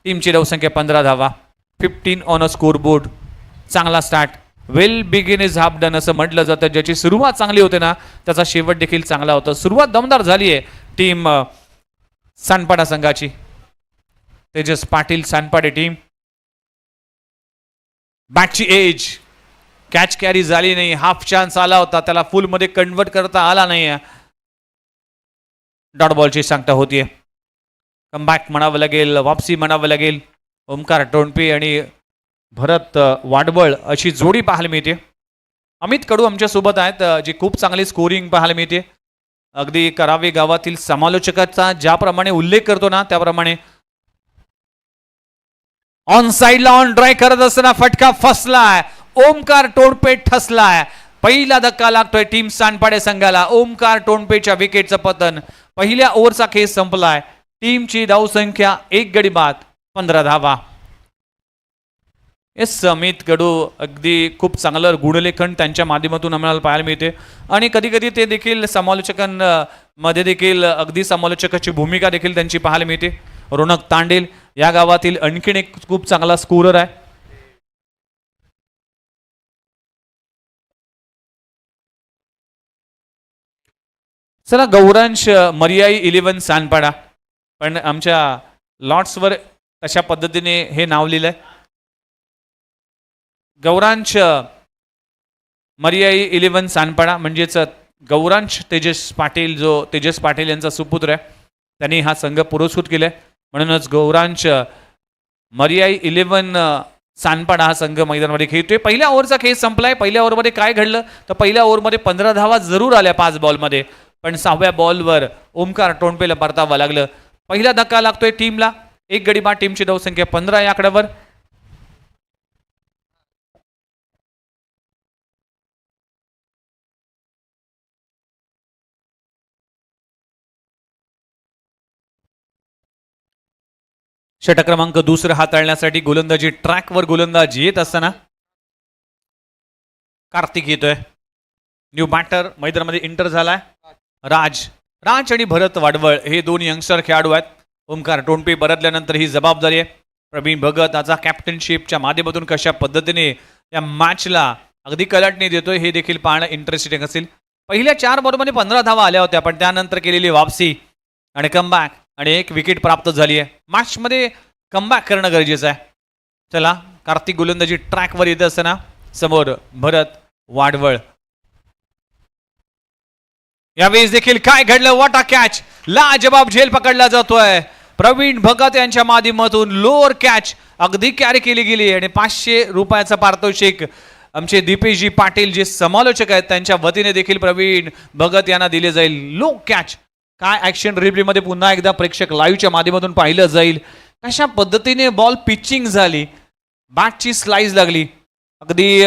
टीमची धावसंख्या 15 धावा. 15 ऑन अ स्कोरबोर्ड. चांगला start. Well begin is half done असं म्हटलं जातं. ज्याची सुरुवात चांगली होते ना त्याचा शेवट देखील चांगला होता. सुरुवात दमदार झाली आहे टीम सानपाडा संघाची. तेजस पाटील सानपाडे टीम. बॅटची एज, कॅच कॅरी झाली नाही. हाफ चान्स आला होता, त्याला फुल मध्ये कन्वर्ट करता आला नाही. डॉट बॉलची सांगता होतीये. कमबॅक म्हणावं लागेल, वापसी म्हणावं लागेल. ओमकार टोणपे आणि भरत वाडवळ अशी जोडी पाहायला मिळते. अमित कडू आमच्या सोबत आहेत, जी खूप चांगली स्कोरिंग पाहायला मिळते. अगदी करावे गावातील समालोचकाचा ज्याप्रमाणे उल्लेख करतो ना त्याप्रमाणे. ऑन साइडला ऑन ड्राय करत असताना फटका फसलाय. ओमकार टोणपे ठसलाय. पहिला धक्का लागतोय टीम सानपाडे संघाला. ओमकार टोणपेच्या विकेटचं पतन. पहिल्या ओव्हरचा खेळ संपलाय. टीमची धावसंख्या 1 गडी बाद, 15 धावा. येस, अमित कडू अगदी खूप चांगलं गुणलेखन त्यांच्या माध्यमातून आम्हाला पाहायला मिळते आणि कधी कधी ते देखील समालोचकांमध्ये देखील अगदी समालोचकाची भूमिका देखील त्यांची पाहायला मिळते. रोनक तांडेल या गावातील आणखीन एक खूप चांगला स्कोरर आहे. चला, गौरांश मर्याई 11 सानपाडा, पण आमच्या लॉट्सवर तशा पद्धतीने हे नाव लिहिलंय. गौरांश मर्याई 11 सानपाडा म्हणजेच गौरांश तेजस पाटील, जो तेजस पाटील यांचा सुपुत्र आहे, त्यांनी हा संघ पुरस्कृत केलाय. म्हणूनच गौरांश मर्याई 11 सानपाडा हा संघ मैदानामध्ये खेळतोय. पहिल्या ओव्हरचा खेळ संपलाय. पहिल्या ओव्हरमध्ये काय घडलं तर पहिल्या ओव्हरमध्ये 15 धावा जरूर आल्या 5 बॉलमध्ये, पण 6व्या बॉलवर ओमकार टोणपेला परतावं लागलं. पहिला धक्का लागतोय टीमला. एक गडी बाद. टीमची धावसंख्या 15 या आकड्यावर. षटक क्रमांक दुसरा हाताळण्यासाठी गोलंदाजी ट्रॅकवर गोलंदाज येत असताना कार्तिक येतोय. न्यू बॅटर मैदानामध्ये इंटर झालाय. राज आणि भरत वाडवळ हे दोन यंगस्टर खेळाडू आहेत. ओमकार टोणपे परतल्यानंतर ही जबाबदारी आहे. प्रवीण भगत आता कॅप्टनशिपच्या माध्यमातून कशा पद्धतीने या मॅचला अगदी कलाटणी देतोय हे देखील पाहणं इंटरेस्टिंग असेल. पहिल्या 4 बॉलमध्ये 15 धावा आल्या होत्या, पण त्यानंतर केलेली वापसी आणि कमबॅक आणि 1 विकेट प्राप्त झाली आहे. मॅचमध्ये कमबॅक करणं गरजेचं आहे. चला, कार्तिक गोलंदाजी ट्रॅकवर येत असताना समोर भरत वाडवळ. यावेळेस देखील काय घडलं? वाटा कॅच, लाजबाब झेल पकडला जातोय. प्रवीण भगत यांच्या माध्यमातून लोअर कॅच अगदी कॅरी केली गेली आणि 500 रुपयाचं पारितोषिक आमचे दीपेशजी पाटील जे समालोचक आहेत त्यांच्या वतीने देखील प्रवीण भगत यांना दिले जाईल. Low catch. काय ऍक्शन रिप्लेमध्ये पुन्हा एकदा प्रेक्षक लाईव्हच्या माध्यमातून पाहिलं जाईल कशा पद्धतीने बॉल पिचिंग झाली, बॅटची स्लाइस लागली, अगदी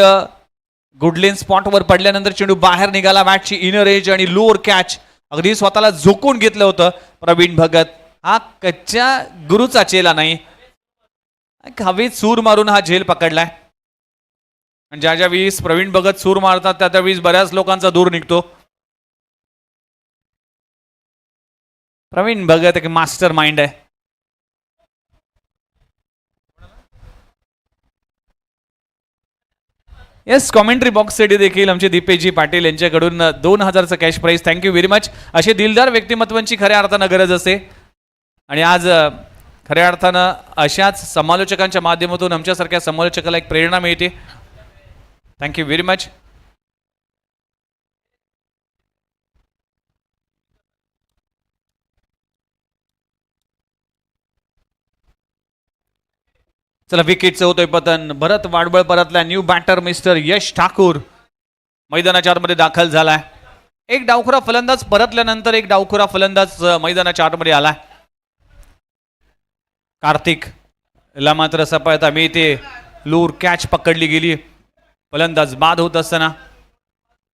गुडलेन स्पॉटवर पडल्यानंतर चेंडू बाहेर निघाला. बॅटची इनर एज आणि लोअर कॅच अगदी स्वतःला झोकून घेतलं होतं प्रवीण भगत. हा कच्च्या गुरुचा चेला नाही, हवेत सूर मारून हा झेल पकडलाय. आणि ज्या वेळेस प्रवीण भगत सूर मारतात त्या वेळेस बऱ्याच लोकांचा दूर निघतो. प्रवीण भगत एक मास्टर माइंड आहे. येस, कॉमेंट्री बॉक्ससाठी देखील आमचे दीपेशजी पाटील यांच्याकडून 2000चं cash prize. Thank you very much. असे दिलदार व्यक्तिमत्वांची खऱ्या अर्थानं गरज असते आणि आज खऱ्या अर्थानं अशाच समालोचकांच्या माध्यमातून आमच्यासारख्या समालोचकाला एक प्रेरणा मिळते. Thank you very much. चला, विकेटचं होतोय पतन. भरत वाडवळ परतला. न्यू बॅटर मिस्टर यश ठाकूर मैदानाच्या आतमध्ये दाखल झालाय. एक डावखुरा फलंदाज परतल्यानंतर एक डावखुरा फलंदाज मैदानाच्या आतमध्ये आलाय. कार्तिक ला मात्र सफलता मिळते. लूर कॅच पकडली गेली. फलंदाज बाद होत असताना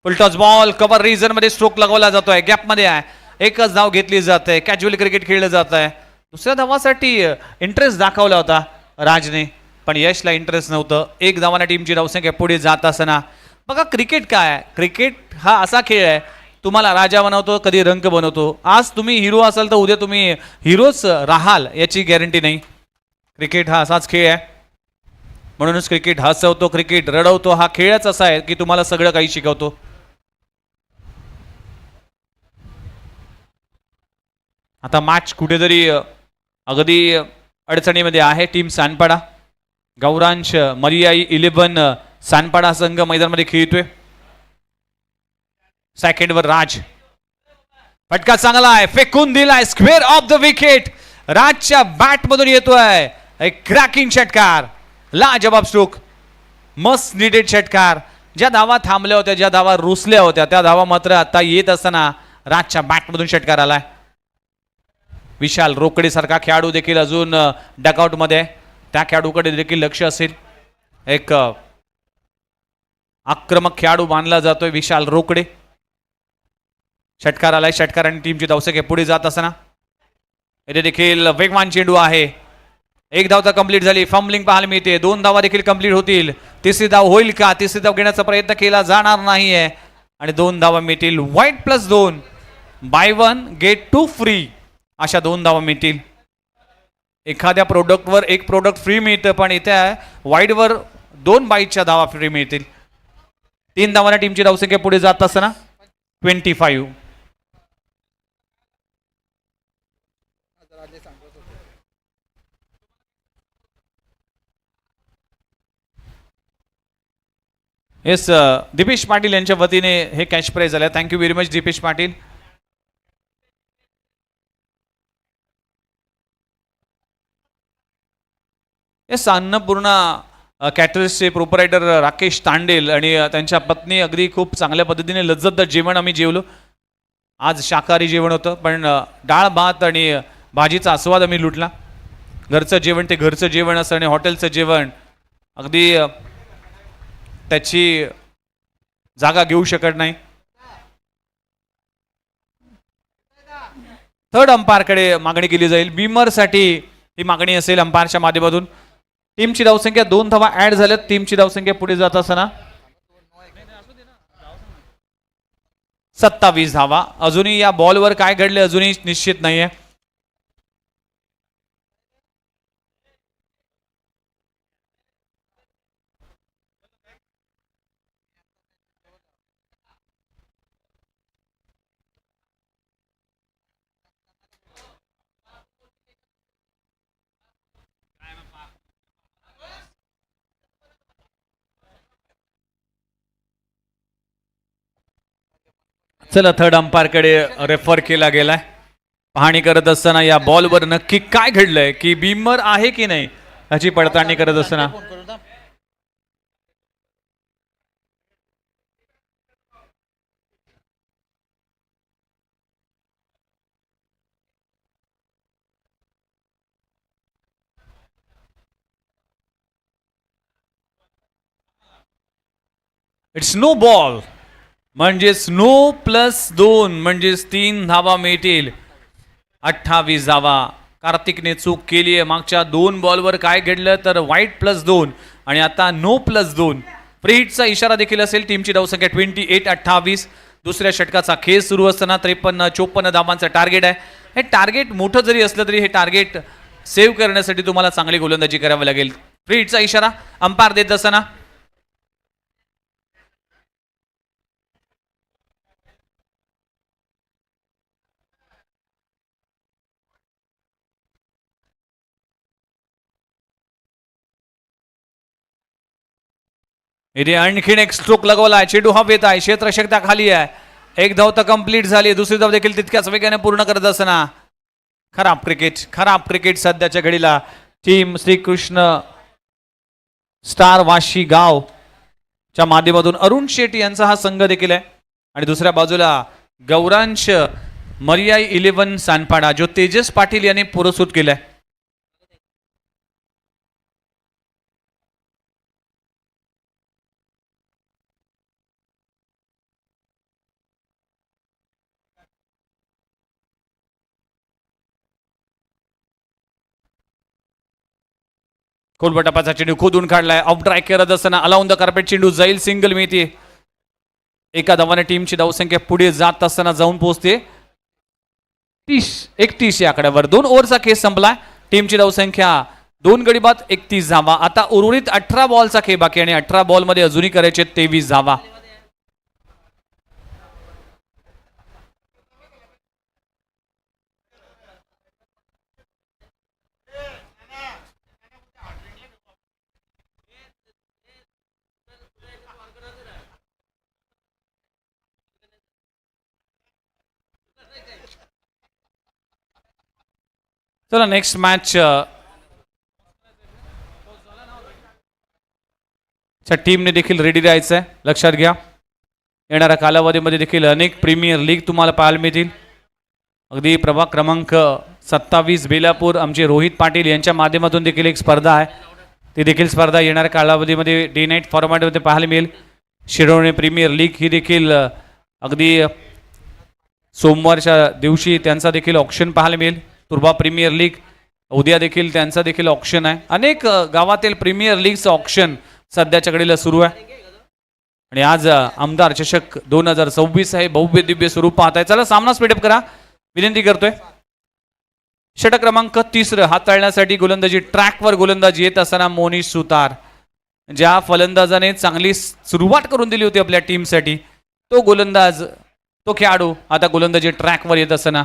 फुलटॉस बॉल कव्हर रिजन मध्ये स्ट्रोक लगवला जातोय. गॅप मध्ये आहे. एकच धाव घेतली जाते. कॅज्युअल क्रिकेट खेळलं जात आहे. दुसऱ्या धावासाठी इंटरेस्ट दाखवला होता राजने, पण यशला इंटरेस्ट नव्हतं. एक धावाने टीमची धावसंख्या पुढे जात असताना बघा क्रिकेट काय आहे. क्रिकेट हा असा खेळ आहे, तुम्हाला राजा बनवतो, कधी रंक बनवतो. आज तुम्ही हिरो असाल तर उद्या तुम्ही हिरोच राहाल याची गॅरंटी नाही. क्रिकेट हा असाच खेळ आहे. म्हणूनच क्रिकेट हसवतो, क्रिकेट रडवतो. हा खेळच असा आहे की तुम्हाला सगळं काही शिकवतो. आता मॅच कुठेतरी अगदी अडचणीमध्ये आहे. टीम सानपाडा, गौरांश मर्याई 11 सानपाडा संघ मैदानामध्ये खेळतोय. सेकंडवर राज. फटका चांगला आहे, फेकून दिलाय स्क्वेअर ऑफ द विकेट. राजच्या बॅट मधून येतोय एक क्रॅकिंग षटकार. लाजबाब स्ट्रोक, मस्ट निडेड षटकार. ज्या धावा थांबल्या होत्या, ज्या धावा रुसल्या होत्या, त्या धावा मात्र आता येत असताना राजच्या बॅट मधून षटकार आलाय. विशाल रोकडे सारखा खेळाडू देखील अजून डकआउट मध्ये, त्या खेळाडूकडे देखील लक्ष असेल. एक आक्रमक खेळाडू मानला जातोय विशाल रोकडे. षटकार आलाय. षटकार आणि टीमची धावसंख्या पुढे जात असताना इथे देखील वेगवान चेंडू आहे. एक धाव तर कंप्लीट झाली. फंबलिंग पाहायला मिळते. 2 धावा देखील कंप्लीट होतील. तिसरी धाव होईल का? तिसरी धाव घेण्याचा प्रयत्न केला जाणार नाहीये आणि 2 धावा मिळतील. वाईट +2, बाय 1 गेट 2 फ्री, अशा 2 धावा मिळतील. एखाद्या प्रोडक्टवर एक प्रोडक्ट फ्री मिळतं, पण इथे वाईडवर 2 बाईटच्या धावा फ्री मिळतील. 3 धावांना टीमची धावसंख्या पुढे जात असताना 25. येस, दीपेश पाटील यांच्या वतीने हे कॅश प्राइज आलं. Thank you very much Dipesh Patil. Yes, Annapurna कॅटरर्सचे प्रोपरायटर राकेश तांडेल आणि त्यांच्या पत्नी अगदी खूप चांगल्या पद्धतीने लज्जतदार जेवण आम्ही जेवलो. आज शाकाहारी जेवण होतं, पण डाळ भात आणि भाजीचा आस्वाद आम्ही लुटला. घरचं जेवण ते घरचं जेवण असं आणि हॉटेलचं जेवण अगदी त्याची जागा घेऊ शकत नाही. थर्ड अंपायरकडे मागणी केली जाईल. बीमरसाठी ही मागणी असेल अंपायरच्या माध्यमातून. टीमची धावसंख्या 2 धावा ऍड झाल्यात. टीमची धावसंख्या पुढे जात असताना 27 धावा. अजूनही या बॉलवर काय घडले अजूनही निश्चित नाहीये. चला, थर्ड अंपायरकडे रेफर केला गेलाय. पाहणी करत असताना या बॉलवर नक्की काय घडलंय, की बीमर आहे की नाही याची पडताळणी करत असताना इट्स नो बॉल, म्हणजेच नो +2 म्हणजेच 3 धावा मिळतील. 28 धावा. कार्तिकने चूक केली आहे. मागच्या 2 बॉलवर काय घडलं तर वाईट +2 आणि आता नो +2. फ्री हिटचा इशारा देखील असेल. टीमची धावसंख्या 28-28. दुसऱ्या षटकाचा खेळ सुरू असताना 53-54 धावांचं टार्गेट आहे. हे टार्गेट मोठं जरी असलं तरी हे टार्गेट सेव्ह करण्यासाठी तुम्हाला चांगली गोलंदाजी करावी लागेल. फ्री हिटचा इशारा अंपायर देत असताना इथे आणखीन एक स्ट्रोक लगवलाय. चेंडू हवेत आहे. क्षेत्ररक्षक खाली आहे. एक धाव तर कंप्लीट झाली. दुसरी धाव देखील तितक्याच वेगाने पूर्ण करत असताना खराब क्रिकेट सध्याच्या घडीला टीम श्रीकृष्ण स्टार वाशी गाव च्या माध्यमातून अरुण शेट्टी यांचा हा संघ देखील आहे. आणि दुसऱ्या बाजूला गौरांश मर्याई 11 सानपाडा जो तेजस पाटील यांनी पुरस्कृत केलाय. कोलबटापाचा चेंडू खोदून काढलाय. ऑफ ड्राय करत असताना अलाउन द कार्पेट चेंडू जाईल. सिंगल मिळते. एका धावाने टीमची धावसंख्या पुढे जात असताना जाऊन पोहोचते 31 या आकड्यावर. 2 ओव्हरचा खेळ संपला. टीमची धावसंख्या 2 गडी बाद 31 धावा. आता उर्वरित 18 बॉलचा खेळ बाकी आणि 18 बॉल मध्ये अजूनही करायचे 23 धावा. चला, नेक्स्ट मॅच टीमने देखील रेडी राहायचं आहे. लक्षात घ्या, येणाऱ्या कालावधीमध्ये देखील अनेक प्रीमियर लीग तुम्हाला पाहायला मिळतील. अगदी प्रभाग क्रमांक 27 बेलापूर आमचे रोहित पाटील यांच्या माध्यमातून देखील एक स्पर्धा आहे. ती देखील स्पर्धा येणाऱ्या कालावधीमध्ये डे नाईट फॉर्मॅटमध्ये पाहायला मिळेल. शिरोळे प्रीमियर लीग ही देखील अगदी सोमवारच्या दिवशी त्यांचा देखील ऑप्शन पाहायला मिळेल. तुर्बा प्रीमियर लीग उद्या देखील त्यांचा देखील ऑप्शन आहे. अनेक गावातील प्रीमियर लीगचं ऑप्शन सध्याच्या घडीला सुरू आहे. आणि आज आमदार चषक 2026 आहे. भव्य दिव्य स्वरूप पाहत आहे. चला, सामना स्पीडअप करा विनंती करतोय. षटक क्रमांक 3 हाताळण्यासाठी गोलंदाजी ट्रॅकवर गोलंदाजी येत असताना मोनिश सुतार, ज्या फलंदाजाने चांगली सुरुवात करून दिली होती आपल्या टीमसाठी, तो गोलंदाज, तो खेळाडू आता गोलंदाजी ट्रॅकवर येत असताना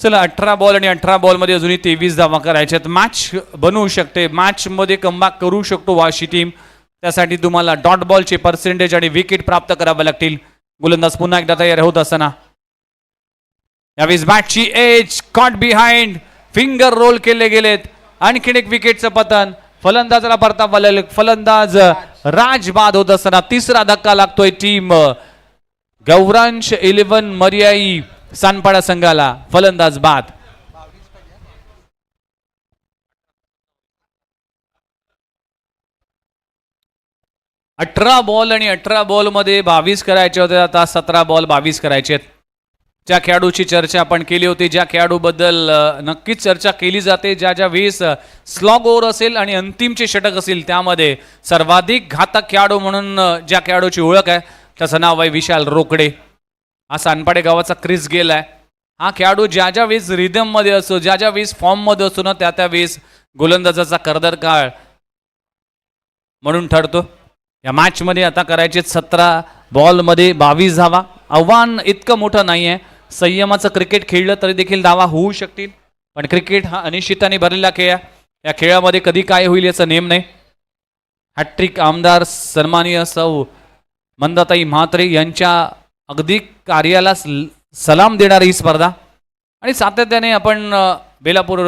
चला 18 बॉल आणि 18 बॉलमध्ये अजूनही 23 धावा करायच्यात. मॅच बनवू शकते, मॅचमध्ये कमबॅक करू शकतो वाशी टीम. त्यासाठी तुम्हाला डॉट बॉलचे पर्सेंटेज आणि विकेट प्राप्त करावे लागतील. गोलंदाज पुन्हा एकदा तयार होत असताना यावेळेस बॅटची edge caught behind, finger roll केले गेलेत. आणखीन एक विकेटचं पतन, फलंदाजाला परतावा लागेल. फलंदाज राज बाद होत असताना तिसरा धक्का लागतोय टीम गौरांश 11 मर्याई सानपाडा संघाला. फलंदाज बाद. अठरा बॉल आणि 18 बॉल मध्ये 22 करायचे होते, आता 17 बॉल 22 करायचे आहेत. ज्या खेळाडूची चर्चा आपण केली होती, ज्या खेळाडूबद्दल नक्कीच चर्चा केली जाते, ज्या वेळेस स्लॉग ओव्हर असेल आणि अंतिमचे षटक असेल त्यामध्ये सर्वाधिक घातक खेळाडू म्हणून ज्या खेळाडूची ओळख आहे त्याचं नाव आहे विशाल रोकडे. हा सानपाडे गावाचा क्रिस गेल आहे. हा खेळाडू ज्या वेळेस रिदममध्ये असतो, ज्या वेळेस फॉर्ममध्ये असतो ना, त्या वेळेस गोलंदाजाचा करदर काळ म्हणून ठरतो. या मॅचमध्ये आता करायचे 17 बॉलमध्ये 22 धावा. आव्हान इतकं मोठं नाही आहे. संयमाचं क्रिकेट खेळलं तरी देखील धावा होऊ शकतील, पण क्रिकेट हा अनिश्चितताने भरलेला खेळ आहे. या खेळामध्ये कधी काय होईल याचा नेम नाही. हॅट्रिक आमदार सन्माननीय सौ मंदाताई म्हात्रे यांच्या अगदी कार्याला सलाम देणारी ही स्पर्धा. आणि सातत्याने आपण बेलापूर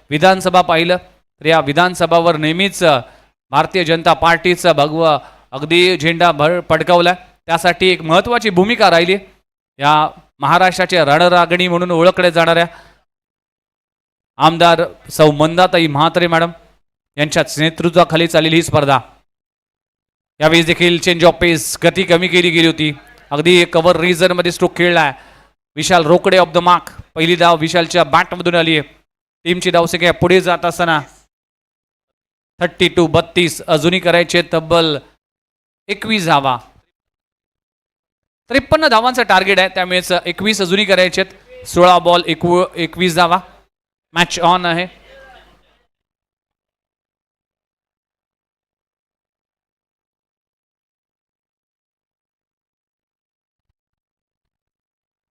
विधानसभा पाहिलं तर या विधानसभावर नेहमीच भारतीय जनता पार्टीचा भगवा अगदी झेंडा फडकावला. त्यासाठी एक महत्त्वाची भूमिका राहिली. या महाराष्ट्राच्या रणरागिणी म्हणून ओळखल्या जाणाऱ्या आमदार सौ मंदाताई म्हात्रे मॅडम यांच्याच नेतृत्वाखाली चाललेली ही स्पर्धा. यावेळी देखील चेंज ऑफ पेस, गती कमी केली गेली होती. अगदी कव्हर रीजनमध्ये स्ट्रोक खेळलाय. विशाल रोकडे ऑफ द मार्क. पहिली धाव विशालच्या बॅटमधून आली आहे. टीमची धावसंख्या पुढे जात असताना 32 अजूनही करायचे तब्बल 21 धावा. 53 धावांचं टार्गेट आहे, त्यामुळेच 21 अजूनही करायचे आहेत. 16 बॉल 21 धावा. मॅच ऑन आहे.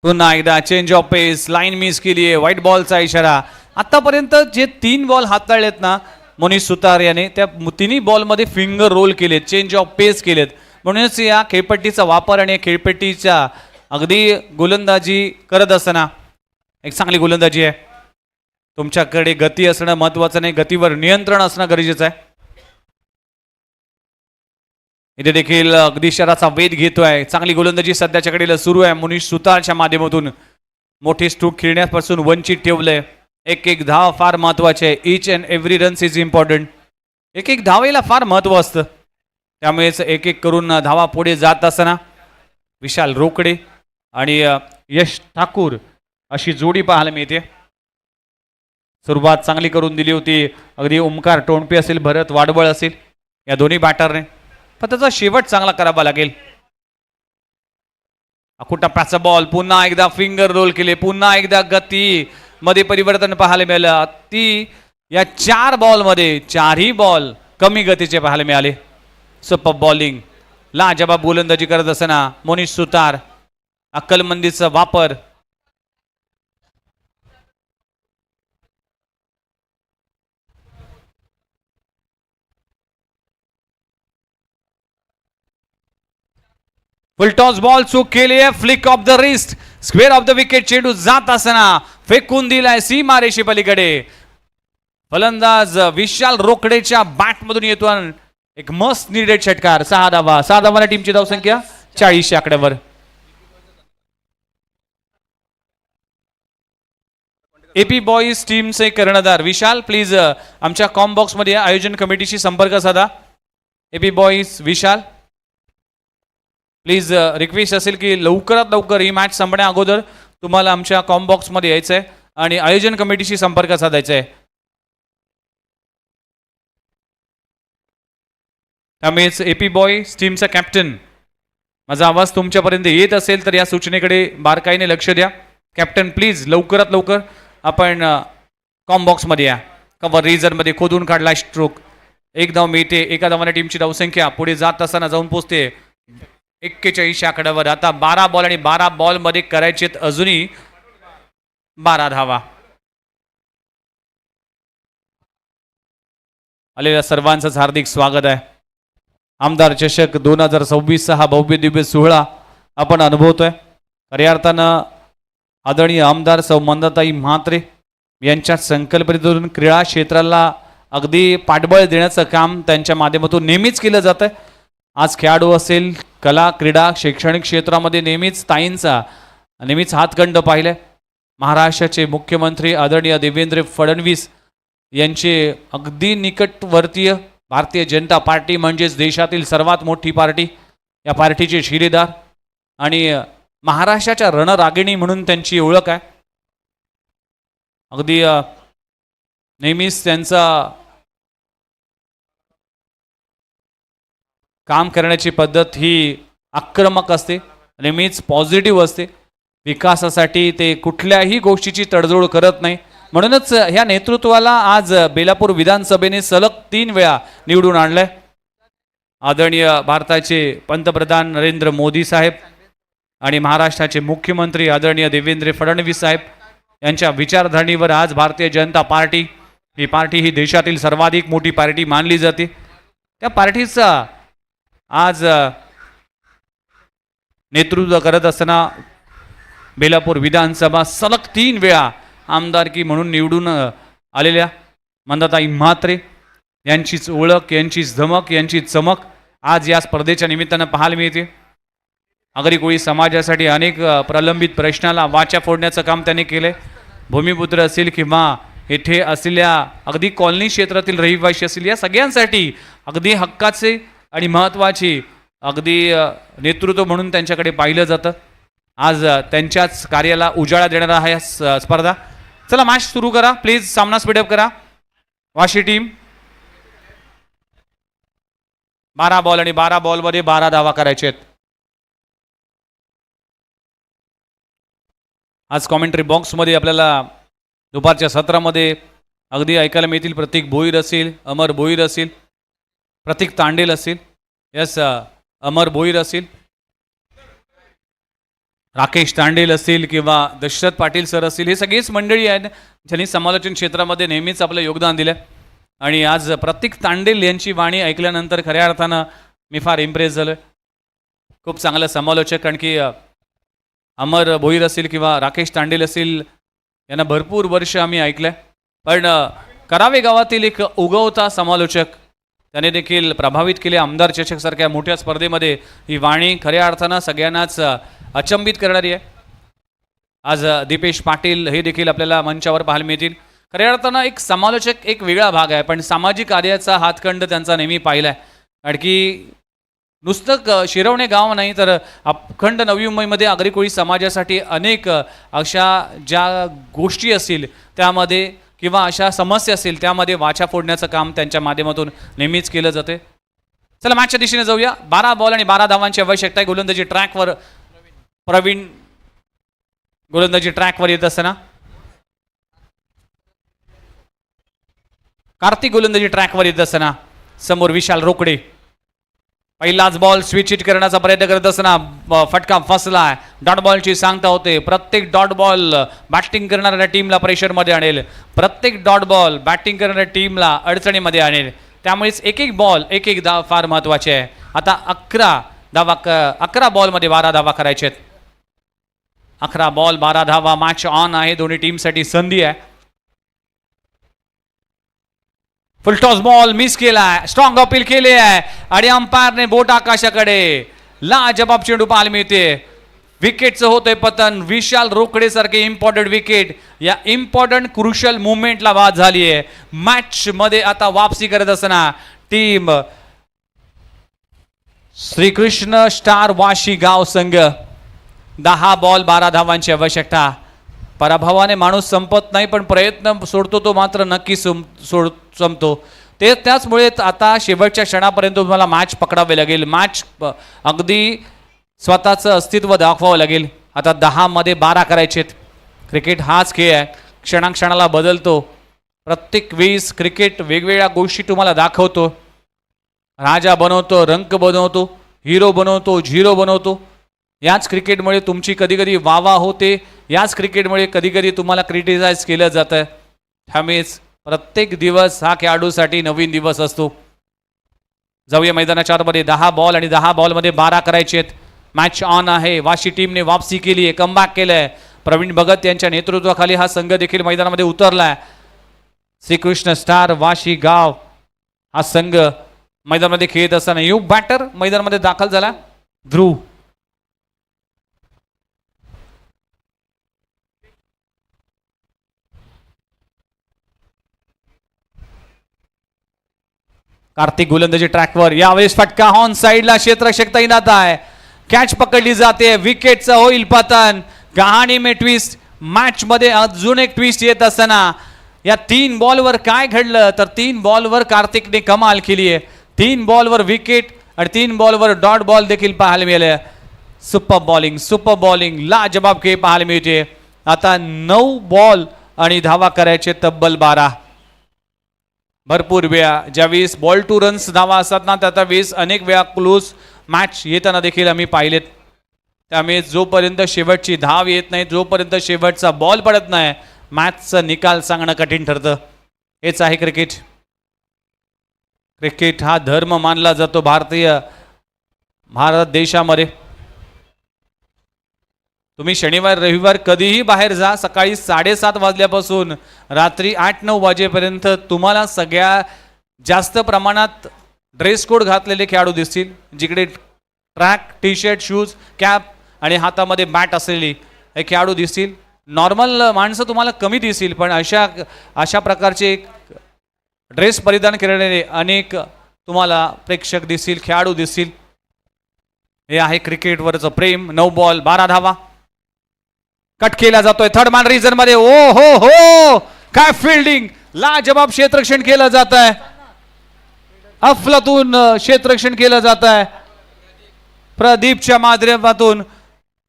पुन्हा एकदा change of pace, line miss केली आहे, व्हाईट बॉलचा इशारा. आतापर्यंत जे 3 बॉल हाताळलेत ना मनीष सुतार याने, त्या तिन्ही बॉलमध्ये फिंगर रोल केलेत, चेंज ऑफ पेस केलेत. म्हणूनच या खेळपट्टीचा वापर आणि खेळपट्टीच्या अगदी गोलंदाजी करत असताना एक चांगली गोलंदाजी आहे. तुमच्याकडे गती असणं महत्त्वाचं नाही, गतीवर नियंत्रण असणं गरजेचं आहे. इथे देखील अगदी शराचा वेध घेतोय. चांगली गोलंदाजी सध्याच्याकडे सुरू आहे. मनीष सुतारच्या माध्यमातून मोठी स्ट्रोक खेळण्यापासून वंचित ठेवलंय. एक धाव फार महत्वाचे आहे. Each and every runs is important. एक धावेला फार महत्व असतं, त्यामुळेच एक करून धावा पुढे जात असताना विशाल रोकडे आणि यश ठाकूर अशी जोडी पाहायला मिळते. सुरुवात चांगली करून दिली होती. अगदी ओमकार टोणपे असेल, भरत वाडवळ असेल, या दोन्ही बॅटरने, पण त्याचा शेवट चांगला करावा लागेल. टप्प्याचा बॉल, पुन्हा एकदा फिंगर रोल केले, पुन्हा एकदा गती मध्ये परिवर्तन पाहायला मिळालं. ती या 4 बॉलमध्ये 4ही बॉल कमी गतीचे पाहायला मिळाले. सुपर बॉलिंग, लाजवाब गोलंदाजी करत असताना मनीष सुतार, अक्कलमंदीचा वापर. फुलटॉस बॉल चूक केली आहे. Flick of the wrist, square off the wicket. चेंडू जात असताना फेकून दिलाय सीमारेषे पलीकडे. फलंदाज विशाल रोकडेच्या बॅटमधून येतो एक मस्त नीडेड षटकार. 6 धावा. 6 धावांना टीमची धावसंख्या 40 आकड्यावर. एपी बॉईज टीमचे कर्णधार विशाल, प्लीज आमच्या कॉम बॉक्स मध्ये आयोजन कमिटीशी संपर्क साधा. AP boys Vishal, please request असेल की लवकरात लवकर ही मॅच संपण्या अगोदर तुम्हाला आमच्या कॉम बॉक्स मध्ये यायचं आहे आणि आयोजन कमिटीशी संपर्क साधायचा आहे. त्यामुळेच एपी बॉईज टीमचा कॅप्टन, माझा आवाज तुमच्यापर्यंत येत असेल तर या सूचनेकडे बारकाईने लक्ष द्या. कॅप्टन प्लीज लवकरात लवकर आपण कॉम बॉक्समध्ये या. कव्हर रीजनमध्ये खोदून काढला स्ट्रोक. 1 धाव मिळते. एका धावाने टीमची धावसंख्या पुढे जात असताना जाऊन पोहोचते 41 आकड्यावर. आता 12 बॉल आणि 12 बॉल मध्ये करायचे अजूनही 12 धावा. आलेल्या सर्वांचंच हार्दिक स्वागत आहे. आमदार चषक 2026 हा भव्य दिव्य सोहळा आपण अनुभवतोय. खऱ्या अर्थानं आदरणीय आमदार सौ मंदाताई म्हात्रे यांच्या संकल्पनेतून क्रीडा क्षेत्राला अगदी पाठबळ देण्याचं काम त्यांच्या माध्यमातून नेहमीच केलं जातं. आज खेळाडू असेल, कला, क्रीडा, शैक्षणिक क्षेत्रामध्ये नेहमीच ताईंचा नेहमीच हातखंड पाहिलाय. महाराष्ट्राचे मुख्यमंत्री आदरणीय देवेंद्र फडणवीस यांचे अगदी निकटवर्तीय भारतीय जनता पार्टी म्हणजेच देशातील सर्वात मोठी पार्टी, या पार्टीचे शिलेदार आणि महाराष्ट्राच्या रणरागिणी म्हणून त्यांची ओळख आहे. अगदी नेहमीच त्यांचा काम करण्याची पद्धत ही आक्रमक असते, नेहमीच पॉझिटिव्ह असते. विकासासाठी ते कुठल्याही गोष्टीची तडजोड करत नाही. म्हणूनच ह्या नेतृत्वाला आज बेलापूर विधानसभेने सलग 3 वेळा निवडून आणलंय. आदरणीय भारताचे पंतप्रधान नरेंद्र मोदी साहेब आणि महाराष्ट्राचे मुख्यमंत्री आदरणीय देवेंद्र फडणवीस साहेब यांच्या विचारधारणीवर आज भारतीय जनता पार्टी ही पार्टी ही देशातील सर्वाधिक मोठी पार्टी मानली जाते. त्या पार्टीचा आज नेतृत्व करत असताना बेलापूर विधानसभा सलग 3 वेळा आमदारकी म्हणून निवडून आलेल्या मंदाताई म्हात्रे यांचीच ओळख, यांचीच धमक, यांची चमक आज या स्पर्धेच्या निमित्तानं पाहायला मिळते. आगरी कोळी समाजासाठी अनेक प्रलंबित प्रश्नाला वाचा फोडण्याचं काम त्यांनी केलंय. भूमिपुत्र असेल किंवा येथे असलेल्या अगदी कॉलनी क्षेत्रातील रहिवासी असतील, या सगळ्यांसाठी अगदी हक्काचे आणि महत्त्वाचे अगदी नेतृत्व म्हणून त्यांच्याकडे पाहिलं जातं. आज त्यांच्याच कार्याला उजाळा देणारा हा स्पर्धा. चला मॅच सुरू करा प्लीज, सामना स्पीडअप करा. वाशी टीम 12 बॉल आणि 12 बॉलमध्ये 12 धावा करायचे आहेत. आज कॉमेंट्री बॉक्समध्ये आपल्याला दुपारच्या सत्रामध्ये अगदी ऐकायला मिळतील प्रतीक भोईर असेल, अमर भोईर असेल, प्रतीक तांडेल असेल, यस अमर भोईर असेल, राकेश तांडेल असतील किंवा दशरथ पाटील सर असतील. हे सगळीच मंडळी आहेत ज्यांनी समालोचन क्षेत्रामध्ये नेहमीच आपलं योगदान दिलं. आणि आज प्रतीक तांडेल यांची वाणी ऐकल्यानंतर खऱ्या अर्थानं मी फार इम्प्रेस झालो. खूप चांगलं समालोचक, कारण की अमर भोईर असेल किंवा राकेश तांडेल असेल यांना भरपूर वर्ष आम्ही ऐकलं. पण करावे गावातील एक उगवता समालोचक, त्याने देखील प्रभावित केले. आमदार चषकसारख्या मोठ्या स्पर्धेमध्ये ही वाणी खऱ्या अर्थानं सगळ्यांनाच अचंबित करणारी आहे. आज दीपेश पाटील हे देखील आपल्याला मंचावर पाहायला मिळतील. खऱ्या अर्थानं एक समालोचक एक वेगळा भाग आहे, पण सामाजिक कार्याचा हातखंड त्यांचा नेहमी पाहिला आहे. कारण की नुसतं शिरवणे गाव नाही तर अखंड नवी मुंबईमध्ये आगरी कोळी समाजासाठी अनेक अशा ज्या गोष्टी असतील त्यामध्ये किंवा अशा समस्या असतील त्यामध्ये वाचा फोडण्याचं काम त्यांच्या माध्यमातून नेहमीच केलं जाते. चला मॅचच्या दिशेने जाऊया. 12 बॉल आणि 12 धावांची आवश्यकता आहे. गोलंदाजी ट्रॅकवर प्रवीण गोलंदाजी ट्रॅकवर येत असताना कार्तिक गोलंदाजी ट्रॅकवर येत असताना समोर विशाल रोकडे. पहिलाच बॉल स्विच हिट करण्याचा प्रयत्न करत असताना फटका फसला. डॉट बॉलची सांगता होते. प्रत्येक डॉट बॉल बॅटिंग करणाऱ्या टीमला प्रेशरमध्ये आणेल, प्रत्येक डॉट बॉल बॅटिंग करणाऱ्या टीमला अडचणीमध्ये आणेल. त्यामुळेच एक एक बॉल एक एक धाव फार महत्त्वाचे आहे. आता 11 बॉलमध्ये 12 धावा करायचे आहेत. 11 बॉल 12 धावा. मॅच ऑन आहे. दोन्ही टीमसाठी संधी आहे. फुल टॉस बॉल मिस केलाय. स्ट्रॉंग अपील केले आहे आणि अंपायरने बोट आकाशाकडे. लाजबाब चेंडू पाहायला मिळते. विकेटचं होतंय पतन. विशाल रोकडे सारखे इम्पॉर्टंट विकेट या इम्पॉर्टंट क्रुशियल मुवमेंटला बाद झाली आहे. मॅच मध्ये आता वापसी करत असताना टीम श्रीकृष्ण स्टार वाशी गाव संघ 10 बॉल 12 धावांची आवश्यकता. पराभवाने माणूस संपत नाही, पण प्रयत्न सोडतो तो मात्र नक्की संपतो. त्याचमुळे आता शेवटच्या क्षणापर्यंत तुम्हाला मॅच पकडावे लागेल. मॅच अगदी स्वतःचं अस्तित्व दाखवावं लागेल. आता 10 मध्ये 12 करायचेत. क्रिकेट हाच खेळ आहे, क्षणाक्षणाला बदलतो. प्रत्येक वेळेस क्रिकेट वेगवेगळ्या गोष्टी तुम्हाला दाखवतो. राजा बनवतो, रंक बनवतो, हिरो बनवतो, झिरो बनवतो. याच क्रिकेटमुळे तुमची कधी वावा होते. याच क्रिकेटमुळे कधी तुम्हाला क्रिटिसाइज केलं जातं. त्यामुळेच प्रत्येक दिवस हा खेळाडूसाठी नवीन दिवस असतो. जाऊया मैदानाच्या आतमध्ये. 10 बॉल आणि 10 बॉलमध्ये 12 करायचे आहेत. मॅच ऑन आहे. वाशी टीमने वापसी केली आहे, कमबॅक केलंय. प्रवीण भगत यांच्या नेतृत्वाखाली हा संघ देखील मैदानामध्ये उतरलाय. श्रीकृष्ण स्टार वाशी गाव हा संघ मैदानामध्ये खेळत असताना यू बॅटर मैदानामध्ये दाखल झाला. ध्रुव कार्तिक गोलंदाजी ट्रॅकवर. यावेळेस फटका ऑन साइडला क्षेत्ररक्षक तैनात आहे. कॅच पकडली जाते. विकेटचं होईल पतन. कहाणी में ट्विस्ट. मॅच मध्ये अजून एक ट्विस्ट येत असताना या 3 बॉलवर काय घडलं तर 3 बॉलवर कार्तिकने कमाल केली आहे. 3 बॉलवर विकेट आणि 3 बॉलवर डॉट बॉल देखील पाहायला मिळाले. सुपर बॉलिंग लाजबाब खेळ पाहायला मिळते. आता 9 बॉल आणि धावा करायचे तब्बल 12. भरपूर वेळा ज्यावेळेस बॉल टू रन्स धावा असतात ना त्यावेळेस अनेक वेळा क्लोज मॅच येताना देखील आम्ही पाहिलेत. त्यामुळे जोपर्यंत शेवटची धाव येत नाही, जोपर्यंत शेवटचा बॉल पडत नाही, मॅचचा निकाल सांगणं कठीण ठरतं. हेच आहे क्रिकेट. क्रिकेट हा धर्म मानला जातो भारत देशामध्ये. तुम्ही शनिवार रविवार कधीही बाहेर जा, सकाळी 7:30 वाजल्यापासून रात्री 8-9 वाजेपर्यंत तुम्हाला सगळ्या जास्त प्रमाणात ड्रेस कोड घातलेले खेळाडू दिसतील. जिकडे track, T shirt, shoes, cap आणि हातामध्ये बॅट असलेली हे खेळाडू दिसतील. नॉर्मल माणसं तुम्हाला कमी दिसतील, पण अशा प्रकारचे ड्रेस परिधान केलेले अनेक तुम्हाला प्रेक्षक दिसतील, खेळाडू दिसतील. हे आहे क्रिकेटवरचं प्रेम. 9 बॉल 12 धावा. कट केला जातोय थर्ड मॅन रिजन मध्ये. ओ हो काय फिल्डिंग. लाजबाब क्षेत्ररक्षण केलं जात आहे. अफलातून क्षेत्ररक्षण केलं जात आहे प्रदीपच्या माध्यमातून.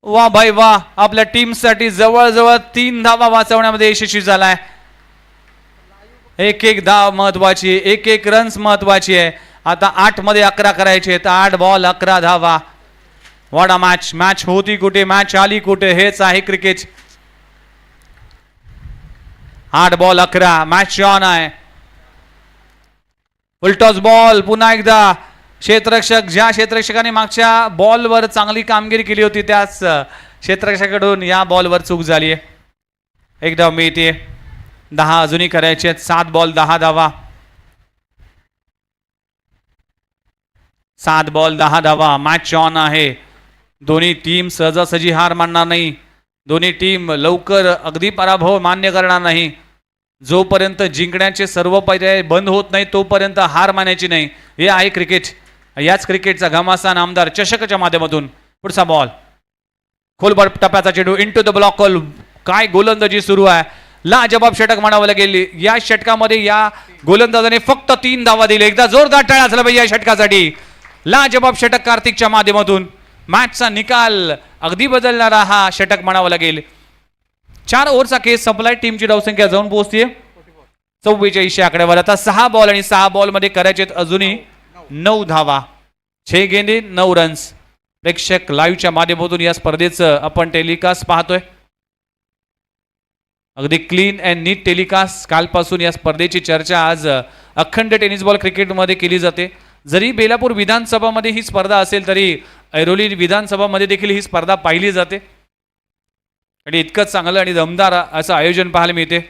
वा भाई वा. आपल्या टीमसाठी जवळजवळ 3 धावा वाचवण्यामध्ये यशस्वी झालाय. एक धाव महत्वाची, एक रन्स महत्वाची आहे. आता 8 मध्ये 11 करायचे आहेत. 8 बॉल 11 धावा. वॉट मॅच होती कुठे, मॅच आली कुठे. हेच आहे क्रिकेट. 8 बॉल 11. मॅच ऑन आहे. Full toss ball. पुन्हा एकदा क्षेत्ररक्षक, ज्या क्षेत्ररक्षकाने मागच्या बॉलवर चांगली कामगिरी केली होती त्याच क्षेत्ररक्षकाकडून या बॉलवर चूक झाली आहे. एक धाव मिळते. 10 अजूनही करायचे आहेत. 7 बॉल 10 धावा. 7 बॉल 10 धावा. मॅच ऑन आहे. दोन्ही टीम सहजासहजी हार मानणार नाही. दोन्ही टीम लवकर अगदी पराभव मान्य करणार नाही. जोपर्यंत जिंकण्याचे सर्व पर्याय बंद होत नाही तोपर्यंत हार मानायची नाही. हे आहे क्रिकेट. याच क्रिकेटचा घमासान आमदार चषकच्या माध्यमातून. पुढचा बॉल खोलवर टप्प्याचा चेंडू इंटू द ब्लॉक कॉल. काय गोलंदाजी सुरू आहे. लाजबाब षटक म्हणावं लागेल. या षटकामध्ये या गोलंदाजाने फक्त 3 धावा दिले. एकदा जोरदार टाळ्या झाला पाहिजे या षटकासाठी. लाजबाब षटक कार्तिकच्या माध्यमातून. मॅचचा निकाल अगदी बदलणारा हा षटक म्हणावा लागेल. 4 ओव्हरचा केस संपलाय. टीमची धावसंख्या जाऊन पोहोचते 44 आकड्यावर. आता 6 बॉल आणि 6 बॉल मध्ये करायचे अजूनही 9 धावा. 6 गेंदे 9 रन्स. प्रेक्षक लाईव्हच्या माध्यमातून या स्पर्धेचं आपण टेलिकास्ट पाहतोय. अगदी क्लीन अँड नीट टेलिकास्ट. कालपासून या स्पर्धेची चर्चा आज अखंड टेनिस बॉल क्रिकेटमध्ये केली जाते. जरी बेलापूर विधानसभामध्ये ही स्पर्धा असेल तरी ऐरोली विधानसभामध्ये देखील ही स्पर्धा पाहिली जाते. आणि इतकं चांगलं आणि दमदार असं आयोजन पाहायला मिळते.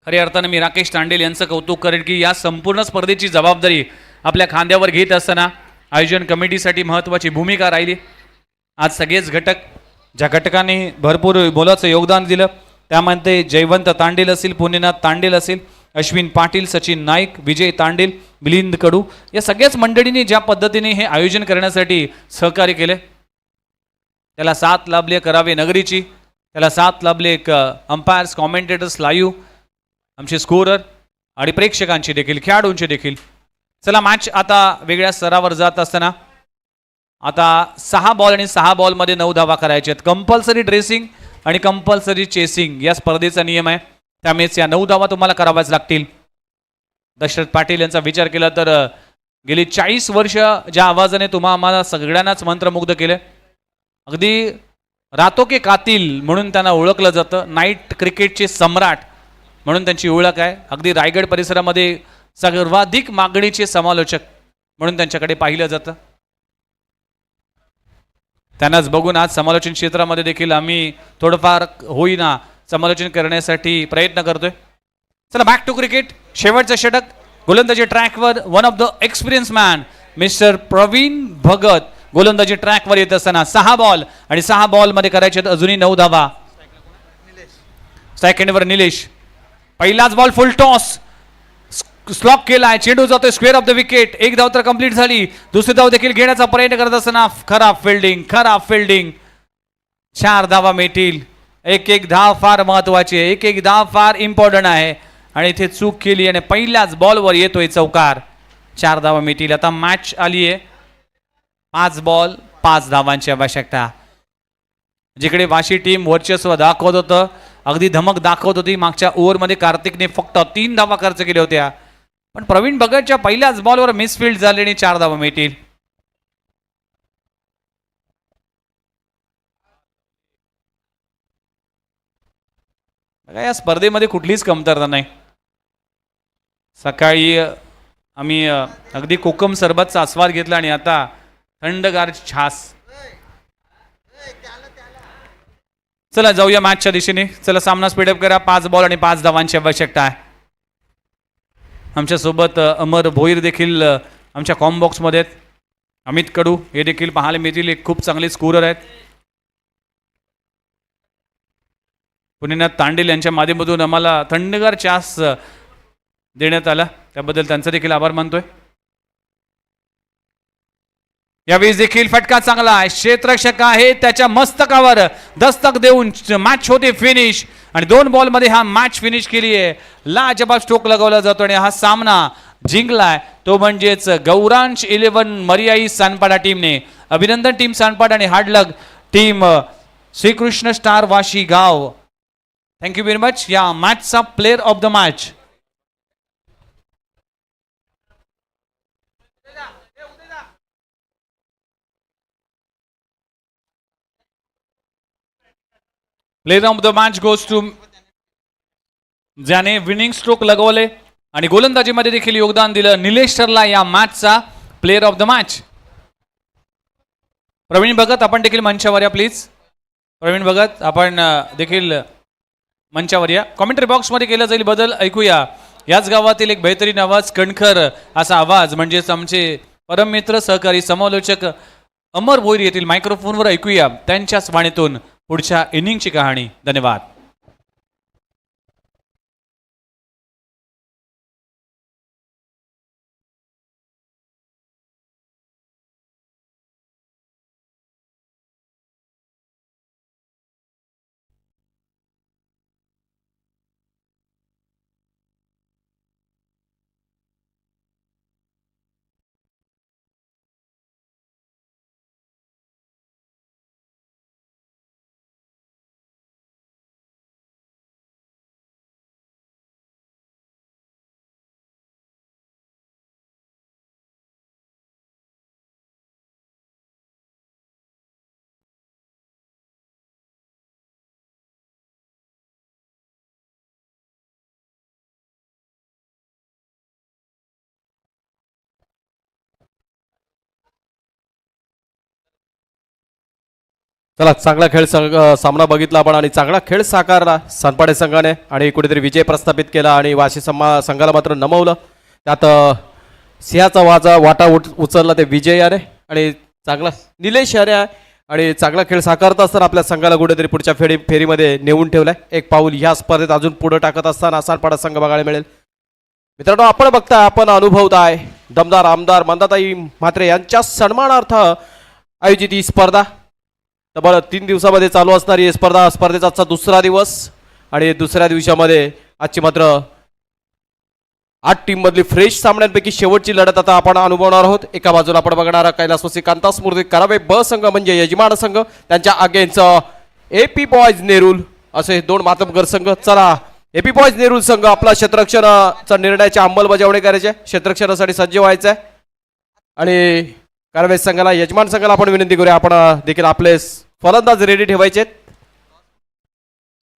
खऱ्या अर्थानं मी राकेश तांडेल यांचं कौतुक करेन की या संपूर्ण स्पर्धेची जबाबदारी आपल्या खांद्यावर घेत असताना आयोजन कमिटीसाठी महत्त्वाची भूमिका राहिली. आज सगळेच घटक, ज्या घटकांनी भरपूर मोलाचं योगदान दिलं त्यामध्ये जयवंत तांडेल असेल, पुणेनाथ तांडेल असेल, अश्विन पाटील, सचिन नाईक, विजय तांडेल, मिलिंद कडू या सगळ्याच मंडळींनी ज्या पद्धतीने हे आयोजन करण्यासाठी सहकार्य केले त्याला साथ लाभले करावे नगरीची. त्याला साथ लाभले अंपायर्स, कॉमेंटेटर्स, लाईव्ह, आमचे स्कोरर आणि प्रेक्षकांची देखील, खेळाडूंची देखील. चला मॅच आता वेगळ्या स्तरावर जात असताना आता 6 बॉल आणि 6 बॉलमध्ये 9 धावा करायचे आहेत. कंपल्सरी ड्रेसिंग आणि कंपल्सरी चेसिंग या स्पर्धेचा नियम आहे. त्यामुळेच या 9 धावा तुम्हाला कराव्याच लागतील. दशरथ पाटील यांचा विचार केला तर गेली 40 वर्ष ज्या आवाजाने आम्हाला सगळ्यांनाच मंत्रमुग्ध केले. अगदी रातो के कातिल म्हणून त्यांना ओळखलं जातं. नाईट क्रिकेटचे सम्राट म्हणून त्यांची ओळख आहे. अगदी रायगड परिसरामध्ये सर्वाधिक मागणीचे समालोचक म्हणून त्यांच्याकडे पाहिलं जातं. त्यांनाच बघून आज समालोचन क्षेत्रामध्ये देखील आम्ही थोडंफार होईना समालोचन करण्यासाठी प्रयत्न करतोय. चला बॅक टू क्रिकेट. शेवटचं षटक गोलंदाजी ट्रॅकवर one of the experience man mister Praveen Bhagat गोलंदाजी ट्रॅकवर येत असताना 6 बॉल आणि 6 बॉलमध्ये करायचे अजूनही 9 धावा. सेकंडवर निलेश. पहिलाच बॉल फुल टॉस स्लॉक केलाय. चेंडू जातोय स्क्वेअर ऑफ द विकेट. एक धाव तर कंप्लीट झाली. दुसरी धाव देखील घेण्याचा प्रयत्न करत असताना खराब फिल्डिंग. 4 धावा मिळतील. एक धाव फार महत्वाची आहे. एक धाव फार इम्पॉर्टंट आहे आणि इथे चूक केली आणि पहिल्याच बॉलवर येतोय चौकार. 4 धावा मिळतील. आता मॅच आली आहे 5 बॉल 5 धावांची आवश्यकता. जिकडे वाशी टीम वर्चस्व दाखवत होतं, अगदी धमक दाखवत होती. मागच्या ओव्हरमध्ये कार्तिकने फक्त 3 धावा खर्च केल्या होत्या, पण प्रवीण भगतच्या पहिल्याच बॉलवर मिसफिल्ड झाली आणि 4 धावा मिळतील. या स्पर्धेमध्ये कुठलीच कमतरता नाही. सकाळी आम्ही अगदी कोकम सरबतचा आस्वाद घेतला आणि आता थंडगार छास. चला जाऊया मॅचच्या दिशेने. चला सामना स्पीडअप करा. 5 बॉल आणि 5 धावांची आवश्यकता आहे. आमच्या सोबत अमर भोईर देखील आमच्या कॉम्बॉक्समध्ये आहेत. अमित कडू हे देखील पाहायला मिळतील. एक खूप चांगले स्कोरर आहेत. पुण्यात तांडेल यांच्या माध्यमातून आम्हाला थंडगार चास देण्यात आला, त्याबद्दल त्यांचा देखील आभार मानतोय. यावेळी देखील फटका चांगला आहे. क्षेत्ररक्षक आहे त्याच्या मस्तकावर दस्तक देऊन मॅच होते फिनिश आणि 2 बॉलमध्ये हा मॅच फिनिश केली आहे. लाजबाब स्ट्रोक लगवला जातो आणि हा सामना जिंकलाय तो म्हणजेच गौरांश 11 मरियाई सानपाडा टीमने. अभिनंदन टीम सानपाडा आणि hard luck team Shrikrishna star Washi Gaon. Thank you very much. या मॅचचा player of the match player of the match goes to ज्याने विनिंग स्ट्रोक लगवले आणि गोलंदाजीमध्ये देखील योगदान दिलं. निलेश ठरला या मॅचचा player of the match. Pravin Bhagat आपण देखील मंचावर या प्लीज. प्रवीण भगत आपण देखील मंचावर या. कॉमेंटरी बॉक्समध्ये केलं जाईल बदल ऐकूया. याच गावातील एक बेहतरीन आवाज कणखर असा आवाज म्हणजेच आमचे परममित्र सहकारी समालोचक अमर भोईर येथील मायक्रोफोनवर ऐकूया त्यांच्याच वाणीतून पुढच्या इनिंगची कहाणी. धन्यवाद. चला चांगला खेळ सामना बघितला आपण आणि चांगला खेळ साकारला सानपाडे संघाने आणि कुठेतरी विजय प्रस्थापित केला आणि वाशी संघाला मात्र नमवलं. त्यात सिंहाचा वाटा उचलला ते विजय याने आणि चांगला निलेश याने आणि चांगला खेळ साकारत असताना आपल्या संघाला कुठेतरी पुढच्या फेरीमध्ये नेऊन ठेवलाय. एक पाऊल ह्या स्पर्धेत अजून पुढे टाकत असताना सानपाडा संघ बघायला मिळेल. मित्रांनो आपण बघताय आपण अनुभवताय दमदार आमदार मंदाताई म्हात्रे यांच्या सन्मानार्थ आयोजित ही स्पर्धा. तब्बल 3 दिवसामध्ये चालू असणारी ही स्पर्धेचा आजचा 2रा दिवस आणि दुसऱ्या दिवसामध्ये आजची मात्र 8 टीम मधली फ्रेश सामन्यांपैकी शेवटची लढत आता आपण अनुभवणार आहोत. एका बाजूला आपण बघणार कैलासवासी कांता स्मृती करावे ब संघ म्हणजे यजमान संघ, त्यांच्या अगेन्स्ट एपी बॉयज नेरूल असे 2 मातबगर संघ. चला एपी बॉयज नेरूल संघ आपला क्षेत्ररक्षणाचा निर्णयाची अंमलबजावणी करायची, क्षेत्ररक्षणासाठी सज्ज व्हायचं आहे आणि कारवेज संघाला यजमान संघाला आपण विनंती करूया आपण देखील आपले फलंदाज रेडी ठेवायचे.